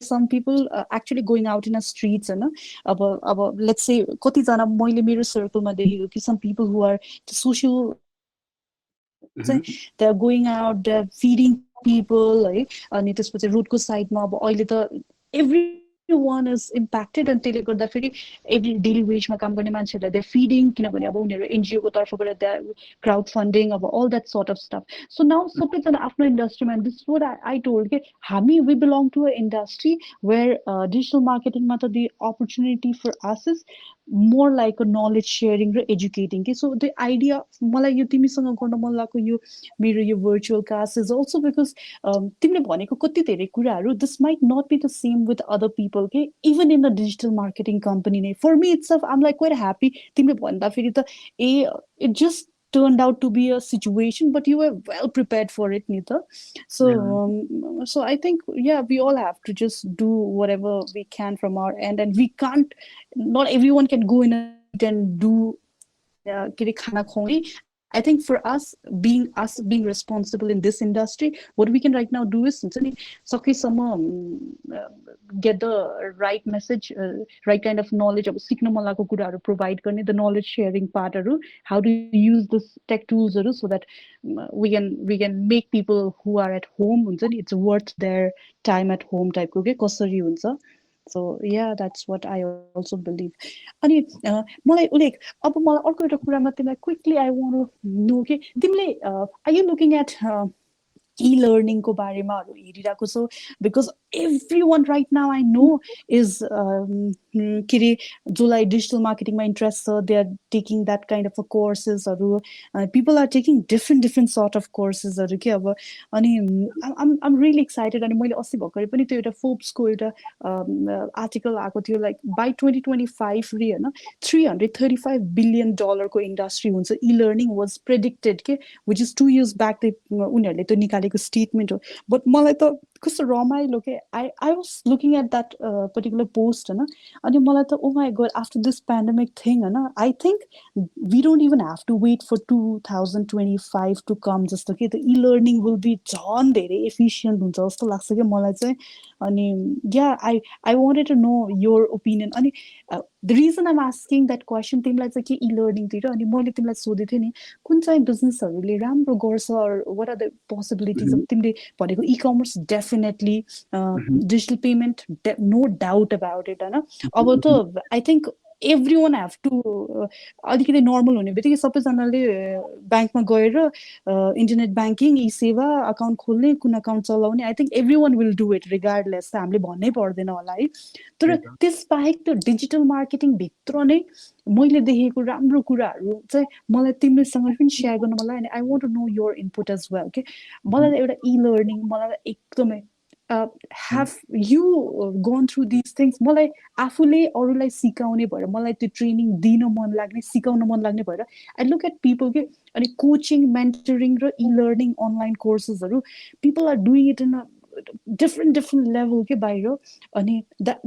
are some people actually going out in the streets होइन. अब let's say कतिजना मैले मेरो सर्कलमा देखेको कि some people who are social they are going out, they are feeding people है. अनि त्यसपछि रोडको साइडमा अब अहिले त everyone is impacted, and त्यसले गर्दा फेरि every daily wage मा काम गर्ने मान्छेहरूलाई they're feeding, किनभने अब उनीहरू NGO को तर्फबाट they're crowdfunding, अब all that sort of stuff. So now सबैजना आफ्नो इन्डस्ट्रीमा, this is what I told कि हामी we belong to an industry where digital marketing मा त the opportunity for us is more like a knowledge sharing र educating के. So the idea मलाई यो तिमीसँग गर्न मन लागेको यो मेरो यो virtual class is also because तिमीले भनेको कति धेरै कुराहरू this might not be the same with other people के. Even in a digital marketing company नै for me itself I'm like quite happy. तिमीले भन्दा फेरि त it just turned out to be a situation, but you were well prepared for it, Nita. So so I think yeah, we all have to just do whatever we can from our end, and we can't, not everyone can go in a street and do खाना खुवाउने. I think for us being responsible in this industry, what we can right now do is get the right message, right kind of knowledge of सिक्न मन लागेको कुराहरू provide गर्ने, the knowledge sharing partहरू, how to use this tech tools so that we can make people who are at home हुन्छ नि, it's worth their time at home type को के कसरी हुन्छ. So yeah, that's what I also believe. अनि मलाई उल्लेख अब मलाई अर्को एउटा कुरामा तिमीलाई quickly I want to know कि तिमीले are you looking at e-learning को बारेमाहरू हेरिरहेको छौ, because everyone right now I know is के अरे जसलाई डिजिटल मार्केटिङमा इन्ट्रेस्ट छ, they are taking that kind of a courses-हरु, people are taking different sort of courses-हरु के अब. अनि I'm really excited. अनि मैले अस्ति भर्खरै पनि त्यो एउटा फोर्ब्सको एउटा आर्टिकल आएको थियो, लाइक by 2025 रे हैन $335 billion को इन्डस्ट्री हुन्छ e-learning was predicted के, which is 2 years back उनीहरूले त्यो निकालेको स्टेटमेन्ट हो. बट मलाई त कस्तो रमाइलो के, I was looking at that particular post हैन, अनि मलाई त oh my god, after this pandemic thing हैन, I think we don't even have to wait for 2025 to come जस्तो कि the e-learning will be झन् धेरै efficient हुन्छ जस्तो लाग्छ के मलाई चाहिँ. अनि yeah, I wanted to know your opinion. अनि the reason I'm asking that question, तिमीलाई चाहिँ के e-learning तिर, अनि मैले तिमीलाई सोधे थिए नि कुन चाहिँ बिजनेसहरुले राम्रो गर्छ, or what are the possibilities of, तिमीले भनेको e-commerce definitely, digital payment no doubt about it हैन. अब त I think everyone have to अलिकति नर्मल हुने बित्तिकै सबैजनाले ब्याङ्कमा गएर इन्टरनेट ब्याङ्किङ, ई सेवा, अकाउन्ट खोल्ने, कुन अकाउन्ट चलाउने, I think every one will do it regardless, हामीले भन्नै पर्दैन होला है. तर त्यसबाहेक त्यो डिजिटल मार्केटिङ भित्र नै मैले देखेको राम्रो कुराहरू चाहिँ मलाई तिमीसँग पनि सेयर गर्न मन लाग्यो. I want to know your input as well के. मलाई एउटा ई लर्निङ मलाई एकदमै have you gone through these things, मलाई आफूले अरूलाई सिकाउने भएर मलाई त्यो ट्रेनिङ दिन मन लाग्ने, सिकाउन मन लाग्ने भएर आई लुक एट पिपल के. अनि कोचिङ, मेन्टरिङ र ई लर्निङ अनलाइन कोर्सेसहरू, people are doing it in a different level के बाहिर. अनि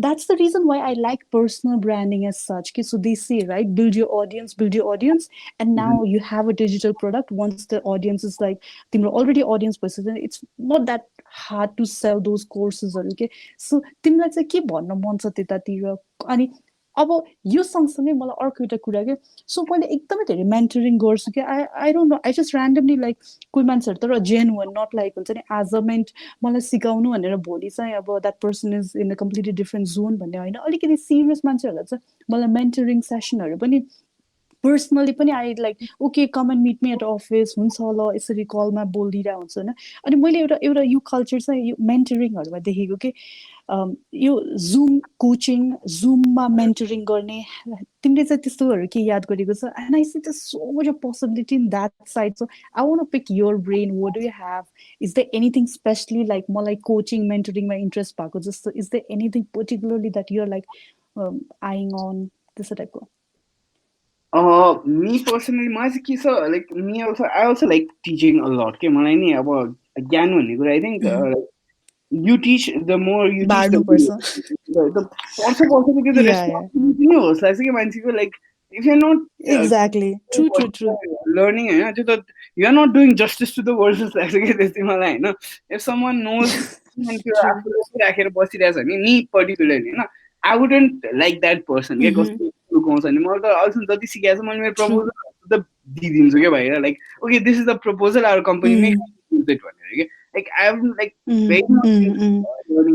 that's the reason why I like personal branding as such के. So they say, right, build your audience, and now you have a digital product. Once the audience is like तिम्रो already audience भइसक्यो, it's not that hard to sell those courses के. So तिमीलाई चाहिँ के भन्न मन छ त्यतातिर. अनि अब यो सँगसँगै मलाई अर्को एउटा कुरा के, सो मैले एकदमै धेरै मेन्टरिङ गर्छु कि. I don't no, I just randomly like कोही मान्छेहरू तर जेन्युन, नट लाइक हुन्छ नि एज अ मेन्ट मलाई सिकाउनु भनेर भोलि चाहिँ अब that person is in a completely different John भन्ने होइन. अलिकति सिरियस मान्छेहरूलाई चाहिँ मलाई मेन्टरिङ सेसनहरू पनि पर्सनली पनि I like okay come and meet me at office, हुन्छ ल यसरी कलमा बोलिदिरहेको हुन्छ होइन. अनि मैले एउटा यो कल्चर चाहिँ यो मेन्टरिङहरूमा देखेको कि यो जुम कोचिङ, जुममा मेन्टरिङ गर्ने, तिमीले चाहिँ त्यस्तोहरू के याद गरेको छ? And I see the so much of possibility in that side. So I want to pick your brain, what do you have? Is there anything specially like मलाई कोचिङ मेन्टरिङमा इन्ट्रेस्ट भएको जस्तो, is there anything particularly that you're like eyeing on, त्यस्तो टाइपको? Me personally, मलाई चाहिँ के छ, like me also, I also like teaching a lot के. मलाई नि अब ज्ञान भन्ने कुरा, I think you teach, the more you teach, the responsibility नै होस् लाग्छ कि मान्छेको. Like if you're not exactly true learning हैन, त्यो त you are not doing justice to the world जस्तो लाग्छ कि त्यस्तै मलाई हैन. If someone knows त्यो आफूले राखेर बसिरहेछ भने, me particularly हैन, I wouldn't like that person के. कस्तो लुकाउँछ नि, मलाई त अहिलेसम्म जति सिकाएको छ मैले मेरो प्रपोजल त दिइदिन्छु क्या बाहिर. Like okay this is the proposal our company make it भनेर के. Like I have like very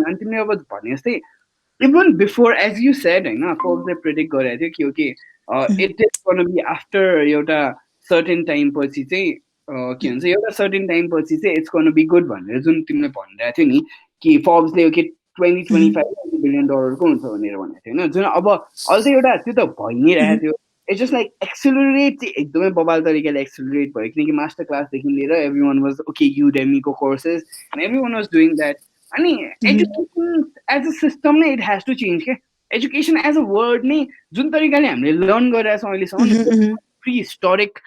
अनि तिमीले अब भने जस्तै even before as you said होइन, फोर्ब्सले प्रेडिक्ट गरेको थियो कि okay it is gonna be after एउटा सर्टेन टाइम पछि चाहिँ के भन्छ, एउटा सर्टेन टाइम पछि चाहिँ इट्स गोना बी गुड भनेर जुन तिमीले भनिरहेको थियो नि, कि फोर्ब्सले ओके 20-25 बिलियन डलरको हुन्छ भनेर भनेको थियो होइन. जुन अब अझै एउटा त्यो त भइ नै रहेको थियो. इट्स जस्ट लाइक एक्सेलरेट चाहिँ एकदमै बबाल तरिकाले एक्सेलरेट भयो, किनकि मास्टर क्लासदेखि लिएर एभ्री वान वाज ओके युडेमीको courses and everyone was doing that. अनि एजुकेसन एज अ सिस्टम नै इट हेज टु चेन्ज क्या. एजुकेसन एज अ वर्ड नै जुन तरिकाले हामीले लर्न गरिरहेको छौँ अहिलेसम्म, प्री हिस्टोरिक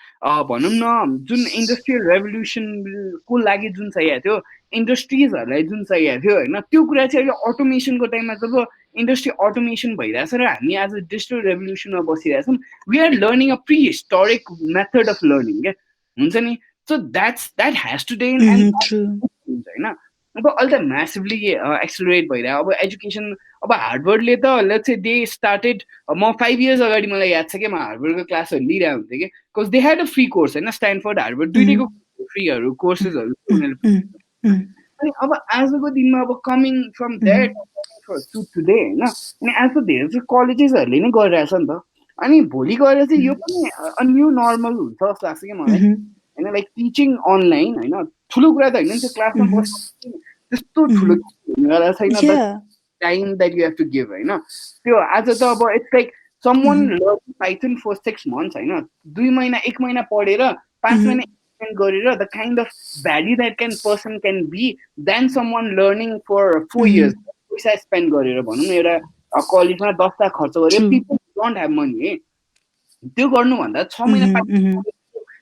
भनौँ न, जुन इन्डस्ट्रियल रेभोल्युसनको लागि जुन चाहिएको थियो, इन्डस्ट्रिजहरूलाई जुन चाहिएको थियो होइन, त्यो कुरा चाहिँ अहिले अटोमेसनको टाइममा जब इन्डस्ट्री अटोमेसन भइरहेछ र हामी आज डिजिटल रेभोल्युसनमा बसिरहेछौँ, we are learning a prehistoric method of learning क्या. हुन्छ नि. सो that has to end and Mm-hmm. True. होइन. अब अहिले त म्यासिभली एक्सिलरेट भइरहेको. अब एजुकेसन, अब हार्वर्डले त लेट्स से दे स्टार्टेड, म 5 years अगाडि मलाई याद छ कि म हार्वर्डको क्लासहरू लिइरहेको हुन्थेँ कि, because they had a free course होइन, स्ट्यान्डफोर्ड हार्वर्ड दुइटैको Mm-hmm. फ्रीहरू कोर्सेसहरू उनीहरूले. Mm-hmm. Mm-hmm. अनि अब आजको दिनमा अब coming from that to today होइन, अनि आज त धेरै चाहिँ कलेजेसहरूले नै गरिरहेछ नि त. अनि भोलि गएर चाहिँ यो पनि न्यू नर्मल हुन्छ जस्तो लाग्छ कि मलाई Mm-hmm. होइन. लाइक टिचिङ अनलाइन होइन, ठुलो कुरा त होइन नि त्यो, क्लासमा Mm-hmm. बस्नु त्यस्तो ठुलो Mm-hmm. हुनेवाला छैन. But Yeah. Time that you have to give होइन. त्यो आज त अब it's like someone Mm-hmm. Learning Python for 6 months होइन, 2 महिना 1 महिना पढेर 5 महिना Mm-hmm. implement गरेर the kind of value that person can be than someone learning for 4 years. Mm-hmm. पैसा स्पेन्ड गरेर भनौँ न, एउटा कलेजमा 10 लाख खर्च गरेर, True. People don't have money है. त्यो गर्नुभन्दा 6 महिना Mm-hmm. Mm-hmm.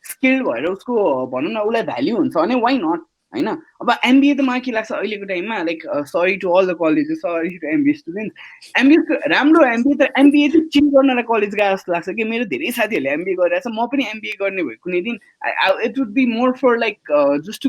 स्किल्ड भएर उसको भनौँ न उसलाई भ्याल्यु हुन्छ भने वाइ नट होइन. अब एमबिए त मलाई के लाग्छ अहिलेको टाइममा, like sorry to all the colleges, sorry to MBA student, MBA राम्रो, एमबिए चाहिँ चिल गर्नलाई कलेज गएको जस्तो लाग्छ कि. मेरो धेरै साथीहरूले एमबिए गरिरहेछ, म पनि एमबिए गर्ने भयो कुनै दिन. It would be more for like just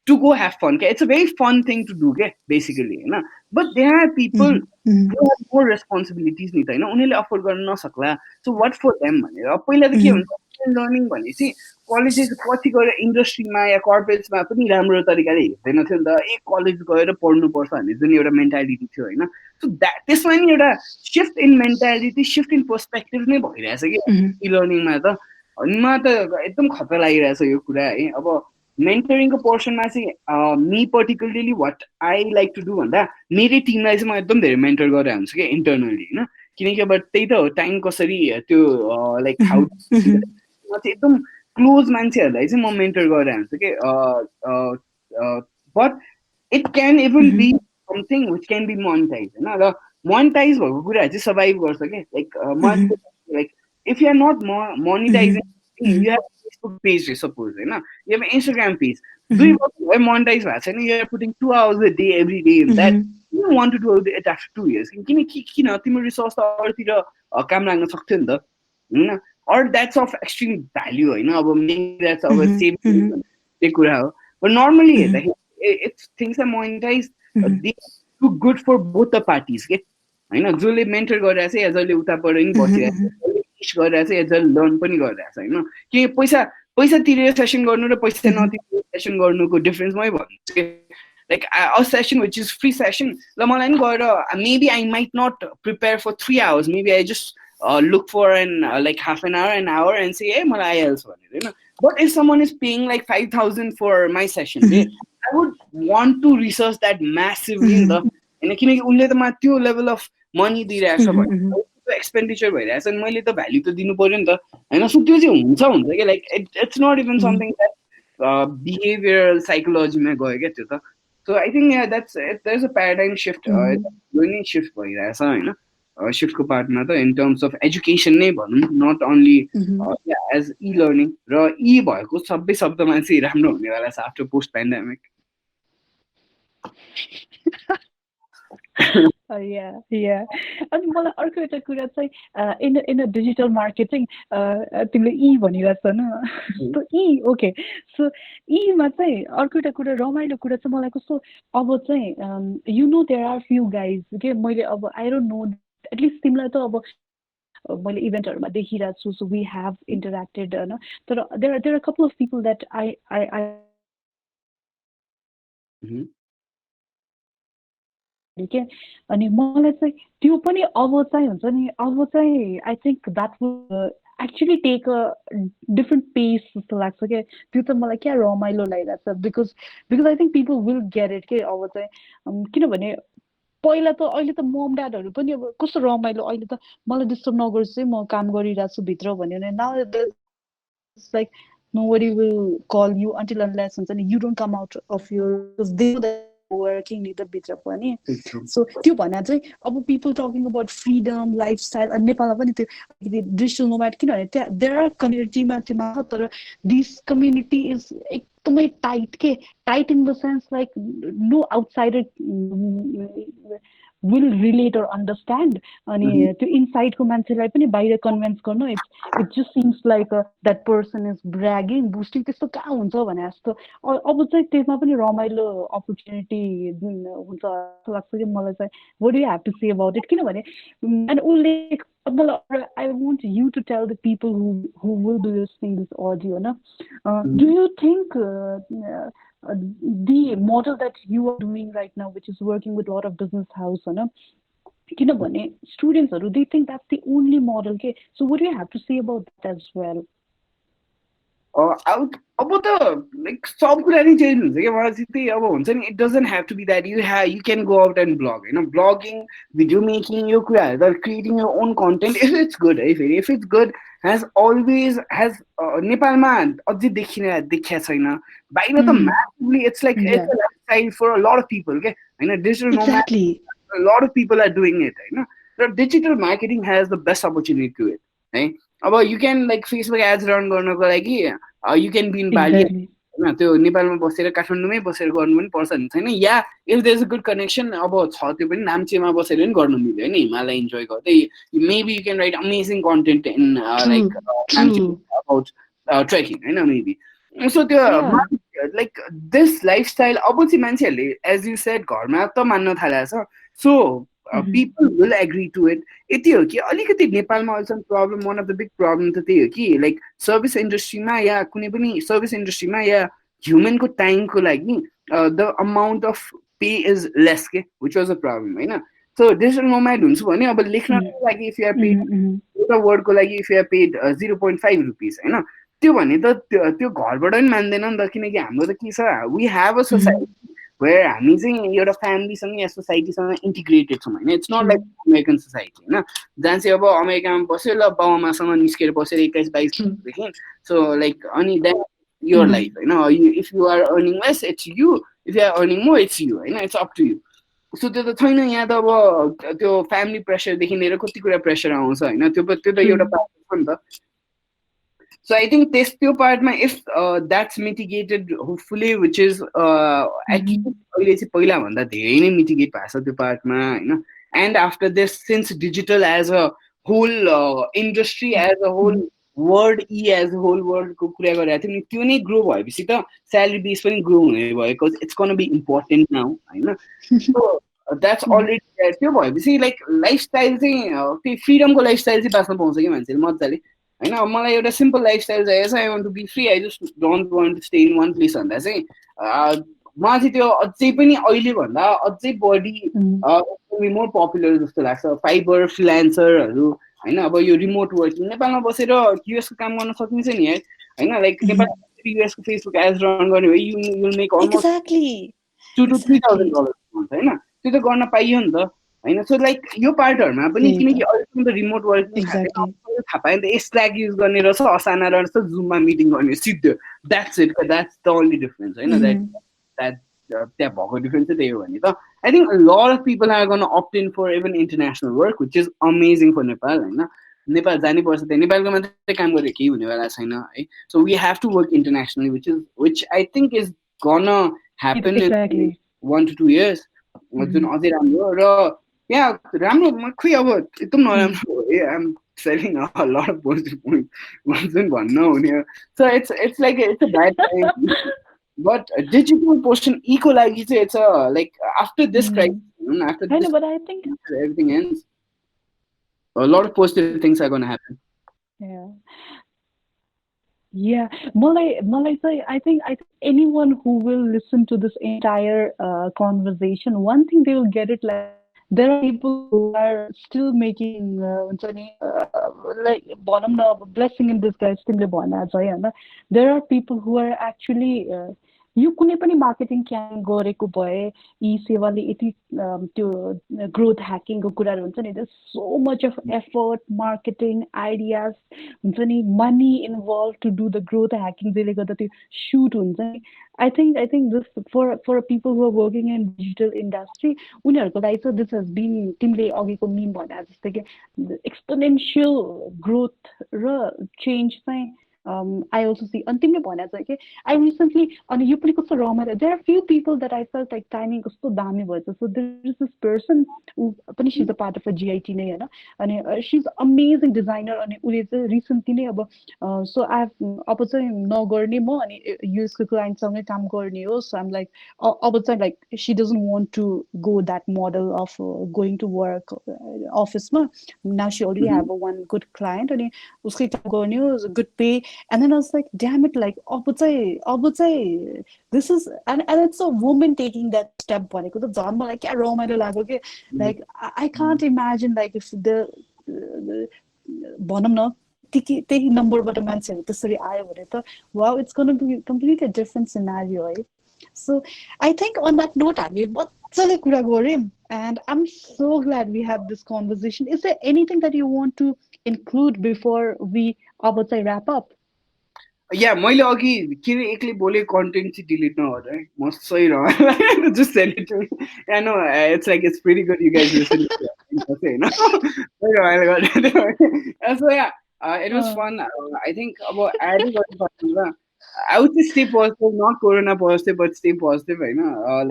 to go have fun क्या. It's a very fun thing to do क्या बेसिकली होइन. But they are people Mm-hmm. Who have more responsibilities नि त होइन, उनीहरूले अफोर्ड गर्न नसक्ला. सो वाट फर देम भनेर. अब पहिला त के Mm-hmm. हुन्छ लर्निङ भनेपछि कलेजेस पछि गएर इन्डस्ट्रीमा या कर्पोरेट्समा पनि राम्रो तरिकाले हेर्दैन थियो नि त. एक कलेज गएर पढ्नुपर्छ भन्ने जुन एउटा मेन्टालिटी थियो होइन. सो त्यसमा नि एउटा shift in mentality, shift in perspective नै भइरहेछ कि Mm-hmm. इ लर्निङमा त. अनि मलाई त एकदम खतरा लागिरहेछ यो कुरा है. अब मेन्टरिङको पोर्सनमा चाहिँ me particularly what I like to do भन्दा, मेरै टिमलाई चाहिँ म एकदम धेरै मेन्टर गरेर हुन्छु कि इन्टरनली होइन. किनकि अब त्यही त हो, टाइम कसरी त्यो लाइक हाउ Mm-hmm. म चाहिँ एकदम क्लोज मान्छेहरूलाई चाहिँ म मेन्टर गरेर हुन्छु कि. But it can even be Mm-hmm. Something which can be monetize होइन. र मोनिटाइज भएको कुराहरू चाहिँ सर्भाइभ गर्छ कि. Like Mm-hmm. Like if you are not monetizing, Mm-hmm. You have Facebook page suppose होइन, यु हेभ इन्स्टाग्राम पेज, दुई Mm-hmm. वर्ष भयो मोनिटाइज भएको छैन, you are putting 2 hours a day every day in that, Mm-hmm. you want to do it after 2 years. किन तिम्रो resource त अरूतिर काम लाग्न सक्थ्यो नि त होइन. Or that's of extreme value होइन. अब मेबी द्याट्स अब Mm-hmm. Same Mm-hmm. त्यो कुरा हो. But normally Mm-hmm. हेर्दाखेरि if things are monetize, Mm-hmm. They too good for both the parties के होइन. जसले मेन्टर गरिरहेको छ या जसले उताबाट पनि बसिरहेको छ, जसले टिच गरिरहेको छ या जसले लर्न पनि गरिरहेको छ होइन. कि पैसा तिरेर सेसन गर्नु र पैसा नतिरेर सेसन गर्नुको डिफरेन्स मै भन्छु कि. Like a session which is free session, ल मलाई नि गएर maybe I might not prepare for 3 hours, maybe I just look for like half an hour, an hour, and say, hey, मलाई IELTS भनेर होइन. But if someone is paying like 5,000 for my session, I would want to research that massively नि त होइन. किनकि उनले त मलाई त्यो लेभल अफ मनी दिइरहेछ Mm-hmm. भने एक्सपेन्डिचर भइरहेछ अनि मैले त भ्याल्यु त दिनु पर्यो नि त होइन. सो त्यो चाहिँ हुन्छ कि like it's not even something that behavioural साइकोलोजीमा गयो क्या त्यो त. So I think that's there is a paradigm shift, यो नै सिफ्ट भइरहेछ होइन सिफ्टको पार्टमा त, इन टर्म्स अफ एजुकेसन नै भनौँ, not only as e learning. र इ भएको सबै शब्दमा चाहिँ राम्रो हुनेवाला छ after post pandemic. Yeah, yeah. अनि मलाई अर्को एउटा कुरा चाहिँ इन अ डिजिटल मार्केट चाहिँ तिमीले इ भनिरहेछ न, त इ ओके. सो इमा चाहिँ अर्को एउटा कुरा रमाइलो कुरा चाहिँ मलाई कस्तो, अब चाहिँ you know there are few guys के मैले अब आई डोन्ट नो एटलिस्ट तिमीलाई त अब मैले इभेन्टहरूमा देखिरहेको छु. सो वी हेभ इन्टरेक्टेड होइन. तर there are couple of people that I के. अनि मलाई चाहिँ त्यो पनि अब चाहिँ हुन्छ नि, अब चाहिँ I think that would actually take a different pace जस्तो लाग्छ क्या. त्यो त मलाई क्या रमाइलो लागिरहेको छ. Because I think people will get it के. अब चाहिँ किनभने पहिला त अहिले त मम ड्याडहरू पनि अब कस्तो रमाइलो, अहिले त मलाई डिस्टर्ब नगर्छु चाहिँ म काम गरिरहेको छु भित्र भन्यो भने now it's like nobody will call you until unless हुन्छ नि you don't come out of your, because they know that working भित्र पनि. सो त्यो भन्दा चाहिँ अब people talking about freedom lifestyle, अनि नेपालमा पनि त्यो डिजिटल नोम्याड, किनभने त्यहाँ देयर आर कम्युनिटीमा त्यो मात्र, तर दिस कम्युनिटी इज एकदमै टाइट के. Tight in the sense like no outsider will relate or understand. अनि त्यो इनसाइडको मान्छेलाई पनि बाहिर कन्भिन्स गर्नु, it just seems like that person is bragging, boosting, त्यस्तो कहाँ हुन्छ भने जस्तो अब चाहिँ त्यसमा पनि रमाइलो अपर्च्युनिटी हुन्छ जस्तो लाग्छ कि मलाई चाहिँ. what do you have to say about it? किनभने and Ullekh, I want you to tell the people who will be listening this audio, no? Do you think the model that you are doing right now, which is working with a lot of business house, no? किनभने स्टुडेन्ट्सहरू they think that's the only model के. So what do you have to say about that as well? अब त like सब कुरा नै change हुन्छ क्या. मलाई चाहिँ त्यही अब हुन्छ नि, it doesn't have to be that you can go out and blog होइन. ब्लगिङ, भिडियो मेकिङ, यो कुराहरू त creating your own content, if it's good है, फेरि इफ इट्स गुड हेज नेपालमा अझै देखिया छैन. बाहिर त massively it's like it's a lifestyle for a lot of people के होइन. Digital nomad, a lot of people are doing it होइन. र digital marketing has the best opportunity to it है. अब you can like Facebook ads run गर्नको लागि you can be in बाली होइन, त्यो नेपालमा बसेर काठमाडौँमै बसेर गर्नु पनि पर्छ भन्ने छैन. या if there is a good connection अब छ, त्यो पनि नाम्चेमा बसेर पनि गर्नु मिल्यो होइन, हिमालय इन्जोय गर्दै. Maybe you can write amazing content in like Namche about trekking होइन मेबी. सो त्यो लाइक दिस लाइफस्टाइल अब चाहिँ मान्छेहरूले एज यु सेड घरमा त मान्न थालेको छ. So people will agree to it. यति हो कि अलिकति नेपालमा अहिलेसम्म problem, one of the big problem त त्यही हो कि लाइक सर्भिस इन्डस्ट्रीमा या कुनै पनि सर्भिस इन्डस्ट्रीमा या ह्युमनको टाइमको लागि the amount of pay is lace के, विच वाज अ प्रब्लम होइन. सो डिजिटल नोम्याड हुन्छु भने अब लेख्नको लागि इफ यु आर पेड, एउटा वर्डको लागि if you are paid 0.5 rupees होइन, त्यो भने त त्यो घरबाट पनि मान्दैन नि त. किनकि हाम्रो त के छ, we have a society where हामी चाहिँ एउटा फ्यामिलीसँग या सोसाइटीसँग इन्टिग्रेटेड छौँ होइन. It's not like American society होइन, जहाँ चाहिँ अब अमेरिकामा बस्यो ल बाउआमासँग निस्केर बसेर 21-22 सो लाइक अनि द्याट your life होइन. if you are earning less it's you, if you are earning more it's you होइन, it's up to you. So त्यो त छैन यहाँ त. अब त्यो फ्यामिली प्रेसरदेखि लिएर कति कुरा प्रेसर आउँछ होइन, त्यो त एउटा पार्ट हो नि त. So I think त्यो पार्टमा if that's mitigated hopefully, which is actually अहिले चाहिँ पहिला भन्दा धेरै नै मिटिगेट भएको छ त्यो पार्टमा होइन. And after this since digital as a whole industry, as a whole world, as a whole वर्ल्डको कुरा गरिरहेको थियो नि, त्यो नै ग्रो भएपछि त स्यालेरी बेस पनि ग्रो हुने भयो, because it's gonna be important now होइन. सो द्याट्स अलरेडी त्यो भएपछि लाइक लाइफस्टाइल चाहिँ त्यही फ्रिडमको लाइफस्टाइल चाहिँ बाँच्न पाउँछ कि मान्छेले मजाले होइन. अब मलाई एउटा सिम्पल लाइफस्टाइल चाहिएको छ, I want to be free, I just don't want to stay in one place भन्दा चाहिँ मलाई चाहिँ त्यो अझै पनि अहिले भन्दा अझै बढी मोर पपुलर जस्तो लाग्छ. फाइबर फ्रिलान्सरहरू होइन, अब यो रिमोट वर्किङ नेपालमा बसेर युएसको काम गर्न सकिन्छ नि है होइन. लाइक नेपालमा युएसको फेसबुक एड्स रन गर्ने भए यु मेक अलमोस्ट $2,000 to $3,000 होइन, त्यो त गर्न पाइयो नि त होइन. सो लाइक यो पार्टहरूमा पनि किनकि अहिलेसम्म त रिमोट वर्किङ थाहा पायो नि त, स्ल्याक युज गर्ने रहेछ, असाना रहेछ, जुममा मिटिङ गर्ने सिधो, that's it, that's the only difference होइन. द्याट त्यहाँ भएको डिफरेन्स चाहिँ त्यही हो भने त I think lot of people are gonna opt in for even international work, which is amazing for Nepal होइन. नेपाल जानै पर्छ, त्यहाँ नेपालको मात्रै काम गरेर केही हुनेवाला छैन है. So we have to work internationally, which I think is gonna happen in 1 to 2 years, जुन अझै राम्रो हो. र यहाँ राम्रो खोइ अब एकदम नराम्रो हो है. I'm selling a lot of positive point जुन भन्न हुने. So it's like it's a bad time. But digital portion को लागि चाहिँ it's a like after this crisis, after this everything ends, a lot of positive things are going to happen. Yeah, Malay, I think anyone who will listen to this entire conversation, one thing they will get it like there are people who are still making like blessing in disguise. There are people who are actually यो कुनै पनि marketing camp गरेको भए यी सेवाले यति त्यो growth ह्याकिङको कुराहरू हुन्छ नि, so much of effort, marketing ideas हुन्छ नि, money involve to do the growth hacking, जसले गर्दा त्यो सुट हुन्छ नि. I think this for people who are working in digital industry, उनीहरूको लागि चाहिँ दिस हेज बिन, तिमीले अघिको मिम भने जस्तै कि एक्सपोनेन्सियल ग्रोथ र चेन्ज चाहिँ I also see अनि तिमीले भने चाहिँ के I recently अनि यो पनि कस्तो रमाइलो there are few people that I felt like timing कस्तो दामी भएछ so there is this person ऊ पनि she's a part of a GIT नै हैन अनि she's amazing designer अनि उसले चाहिँ recently नै अब so I have अब चाहिँ नगर्ने म अनि युएसको क्लाइन्टसँगै काम गर्ने हो so I'm like अब चाहिँ like she doesn't want to go that model of going to work office ma now she already have a one good client and उसकै काम गर्ने हो good pay and then I was like damn it like अब चाहिँ this is and it's a woman taking that step भनेको त झन् मलाई क्या रमाइलो लाग्यो के like I can't imagine like if the भनौँ न त्यही नम्बरबाट मान्छेहरू त्यसरी आयो भने त wow it's going to be completely different scenario है so I think on that note हामी मजाले कुरा गर्यौं and I'm so glad we have this conversation is there anything that you want to include before we अब चाहिँ wrap up या मैले अघि किन एक्लै बोले कन्टेन्ट चाहिँ डिलिट नगर है म सही रह्यो just send it to I know it's like it's very good you guys listen हैन सही रह्यो गर्ने so yeah it was fun I think अब एड गर्नु पर्छ ल I would stay positive not corona positive but stay positive हैन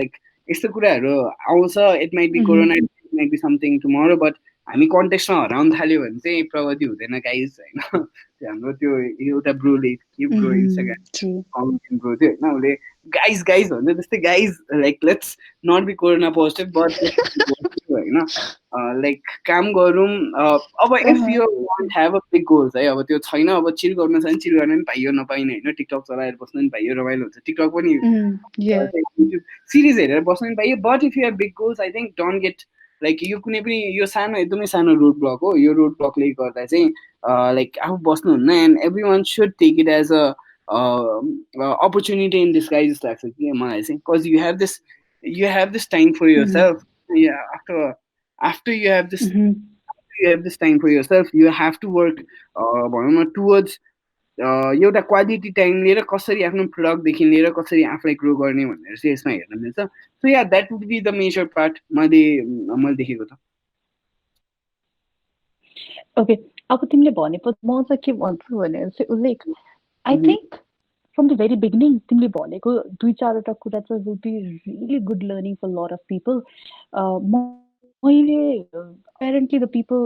like यस्तो कुराहरू आउँछ it might be corona it might be something tomorrow but हामी कन्टेक्स्टमा हराउन थाल्यो भने चाहिँ प्रगति हुँदैन गाइज होइन हाम्रो त्यो एउटा ब्रोले के ब्रो इन्स्टाग्राम ब्रो थियो होइन उसले गाइज गाइज भन्छ त्यस्तै guys like let's not be corona positive but होइन लाइक काम गरौँ अब if you want have a big goals है अब त्यो छैन अब चिल गर्नु छ भने चिल गर्न पनि पाइयो नपाइने होइन टिकटक चलाएर बस्नु पनि पाइयो रमाइलो हुन्छ टिकटक पनि सिरिज हेरेर बस्नु पनि पाइयो but if you have big goals I think don't get like यो कुनै पनि यो सानो एकदमै सानो रोड ब्लक हो यो रोड ब्लकले गर्दा चाहिँ लाइक आफू बस्नुहुन्न and everyone should take it as a opportunity in disguise जस्तो लाग्छ कि मलाई चाहिँ because you have this time for yourself after you have this time for yourself you have to work भनौँ न towards एउटा क्वालिटी टाइम लिएर कसरी आफ्नो प्रडक्टदेखि लिएर कसरी आफूलाई ग्रो गर्ने भनेर चाहिँ यसमा हेर्न मिल्छ so yeah that would be the major part मैले देखेको त ओके अब तिमीले भनेपछि म चाहिँ के भन्छु भने चाहिँ उल्लेख I think from the very beginning तिमीले भनेको दुई चारवटा कुरा चाहिँ will be really good learning for a lot of people मैले apparently the people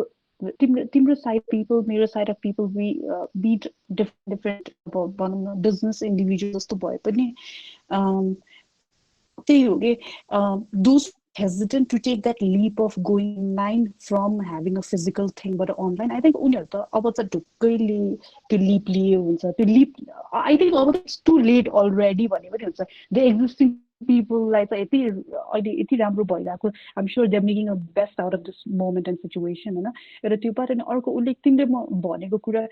तिम्रो side people मेरो side of people we meet different business individuals जस्तो भए पनि त्यही हो कि those hesitant to take that leap of going online from having a physical thing but online I think उनीहरु त अब चाहिँ ढुक्कैले त्यो leap लिए हुन्छ त्यो leap I think it's too late already भन्ने पनि हुन्छ the existing people like यति अहिले यति राम्रो भइरहेको I'm sure they're making a best out of this moment and situation हैन र त्यो part अनि अर्को उल्लेख तिमीले भनेको कुरा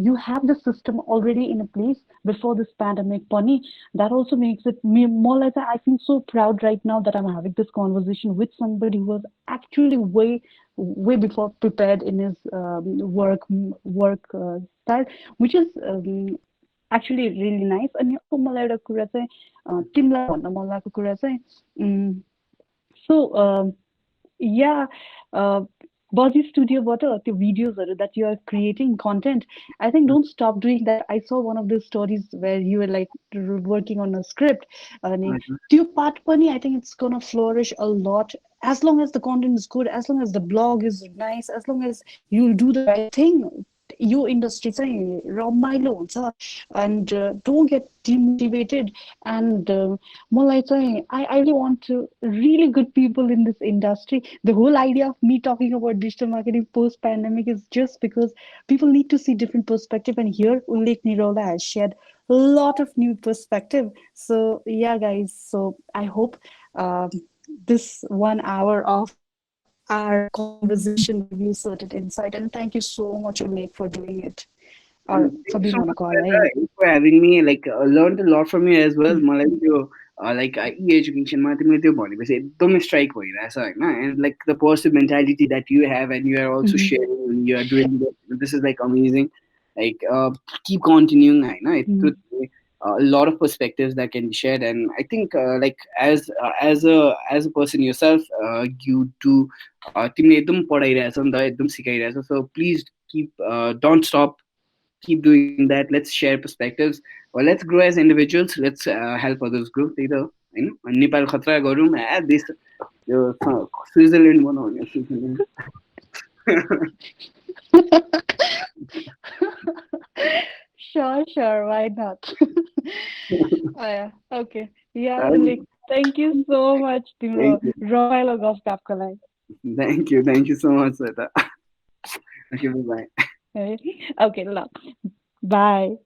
you have the system already in a place before this pandemic पनि that also makes it मलाई चाहिँ I feel so proud right now that I'm having this conversation with somebody who was actually way before prepared in his work style which is actually really nice अनि अर्को मलाई एउटा कुरा चाहिँ तिमीलाई भन्न मन लागेको कुरा चाहिँ so yeah Buzzy studioबाट त्यो भिडियोजहरु that you are creating content I think don't stop doing that I saw one of the stories where you were like working on a script अनि त्यो part पनि I think it's going to flourish a lot as long as the content is good as long as the blog is nice as long as you do the right thing यो industry चाहिँ रमाइलो हुन्छ and don't get demotivated and मलाई चाहिँ I really want to really good people in this industry the whole idea of me talking about digital marketing post pandemic is just because people need to see different perspective and here Ullekh Niraula has shared a lot of new perspective so yeah guys so I hope this 1 hour of our conversation give you certain insight and thank you so much Ullekh for doing it or for being on a call for having me like learned a lot from you as well मलाई त्यो like e-educationमा तिमीले त्यो भनेपछि एकदमै strike भइरहेछ हैन and like the positive mentality that you have and you are also sharing and you are doing this is like amazing like keep continuing हैन it's a lot of perspectives that can be shared and I think like as a person yourself you do तिमीले एकदम पढाइरहेछ नि त एकदम सिकाइरहेछ so please keep don't stop keep doing that. Let's share perspectives, or let's grow as individuals. Let's help others grow. त्यही त होइन, नेपाल खतरा गरौँ देश यो स्विजरल्यान्ड बनाउने Switzerland Sure, why not? Oh, yeah, okay. Yeah, Ullekh, thank you so much, तिम्रो Thank you. रमाइलो गफगाफको लागि. Thank you so much, Sweta. Okay, bye bye. Okay, ल. Bye.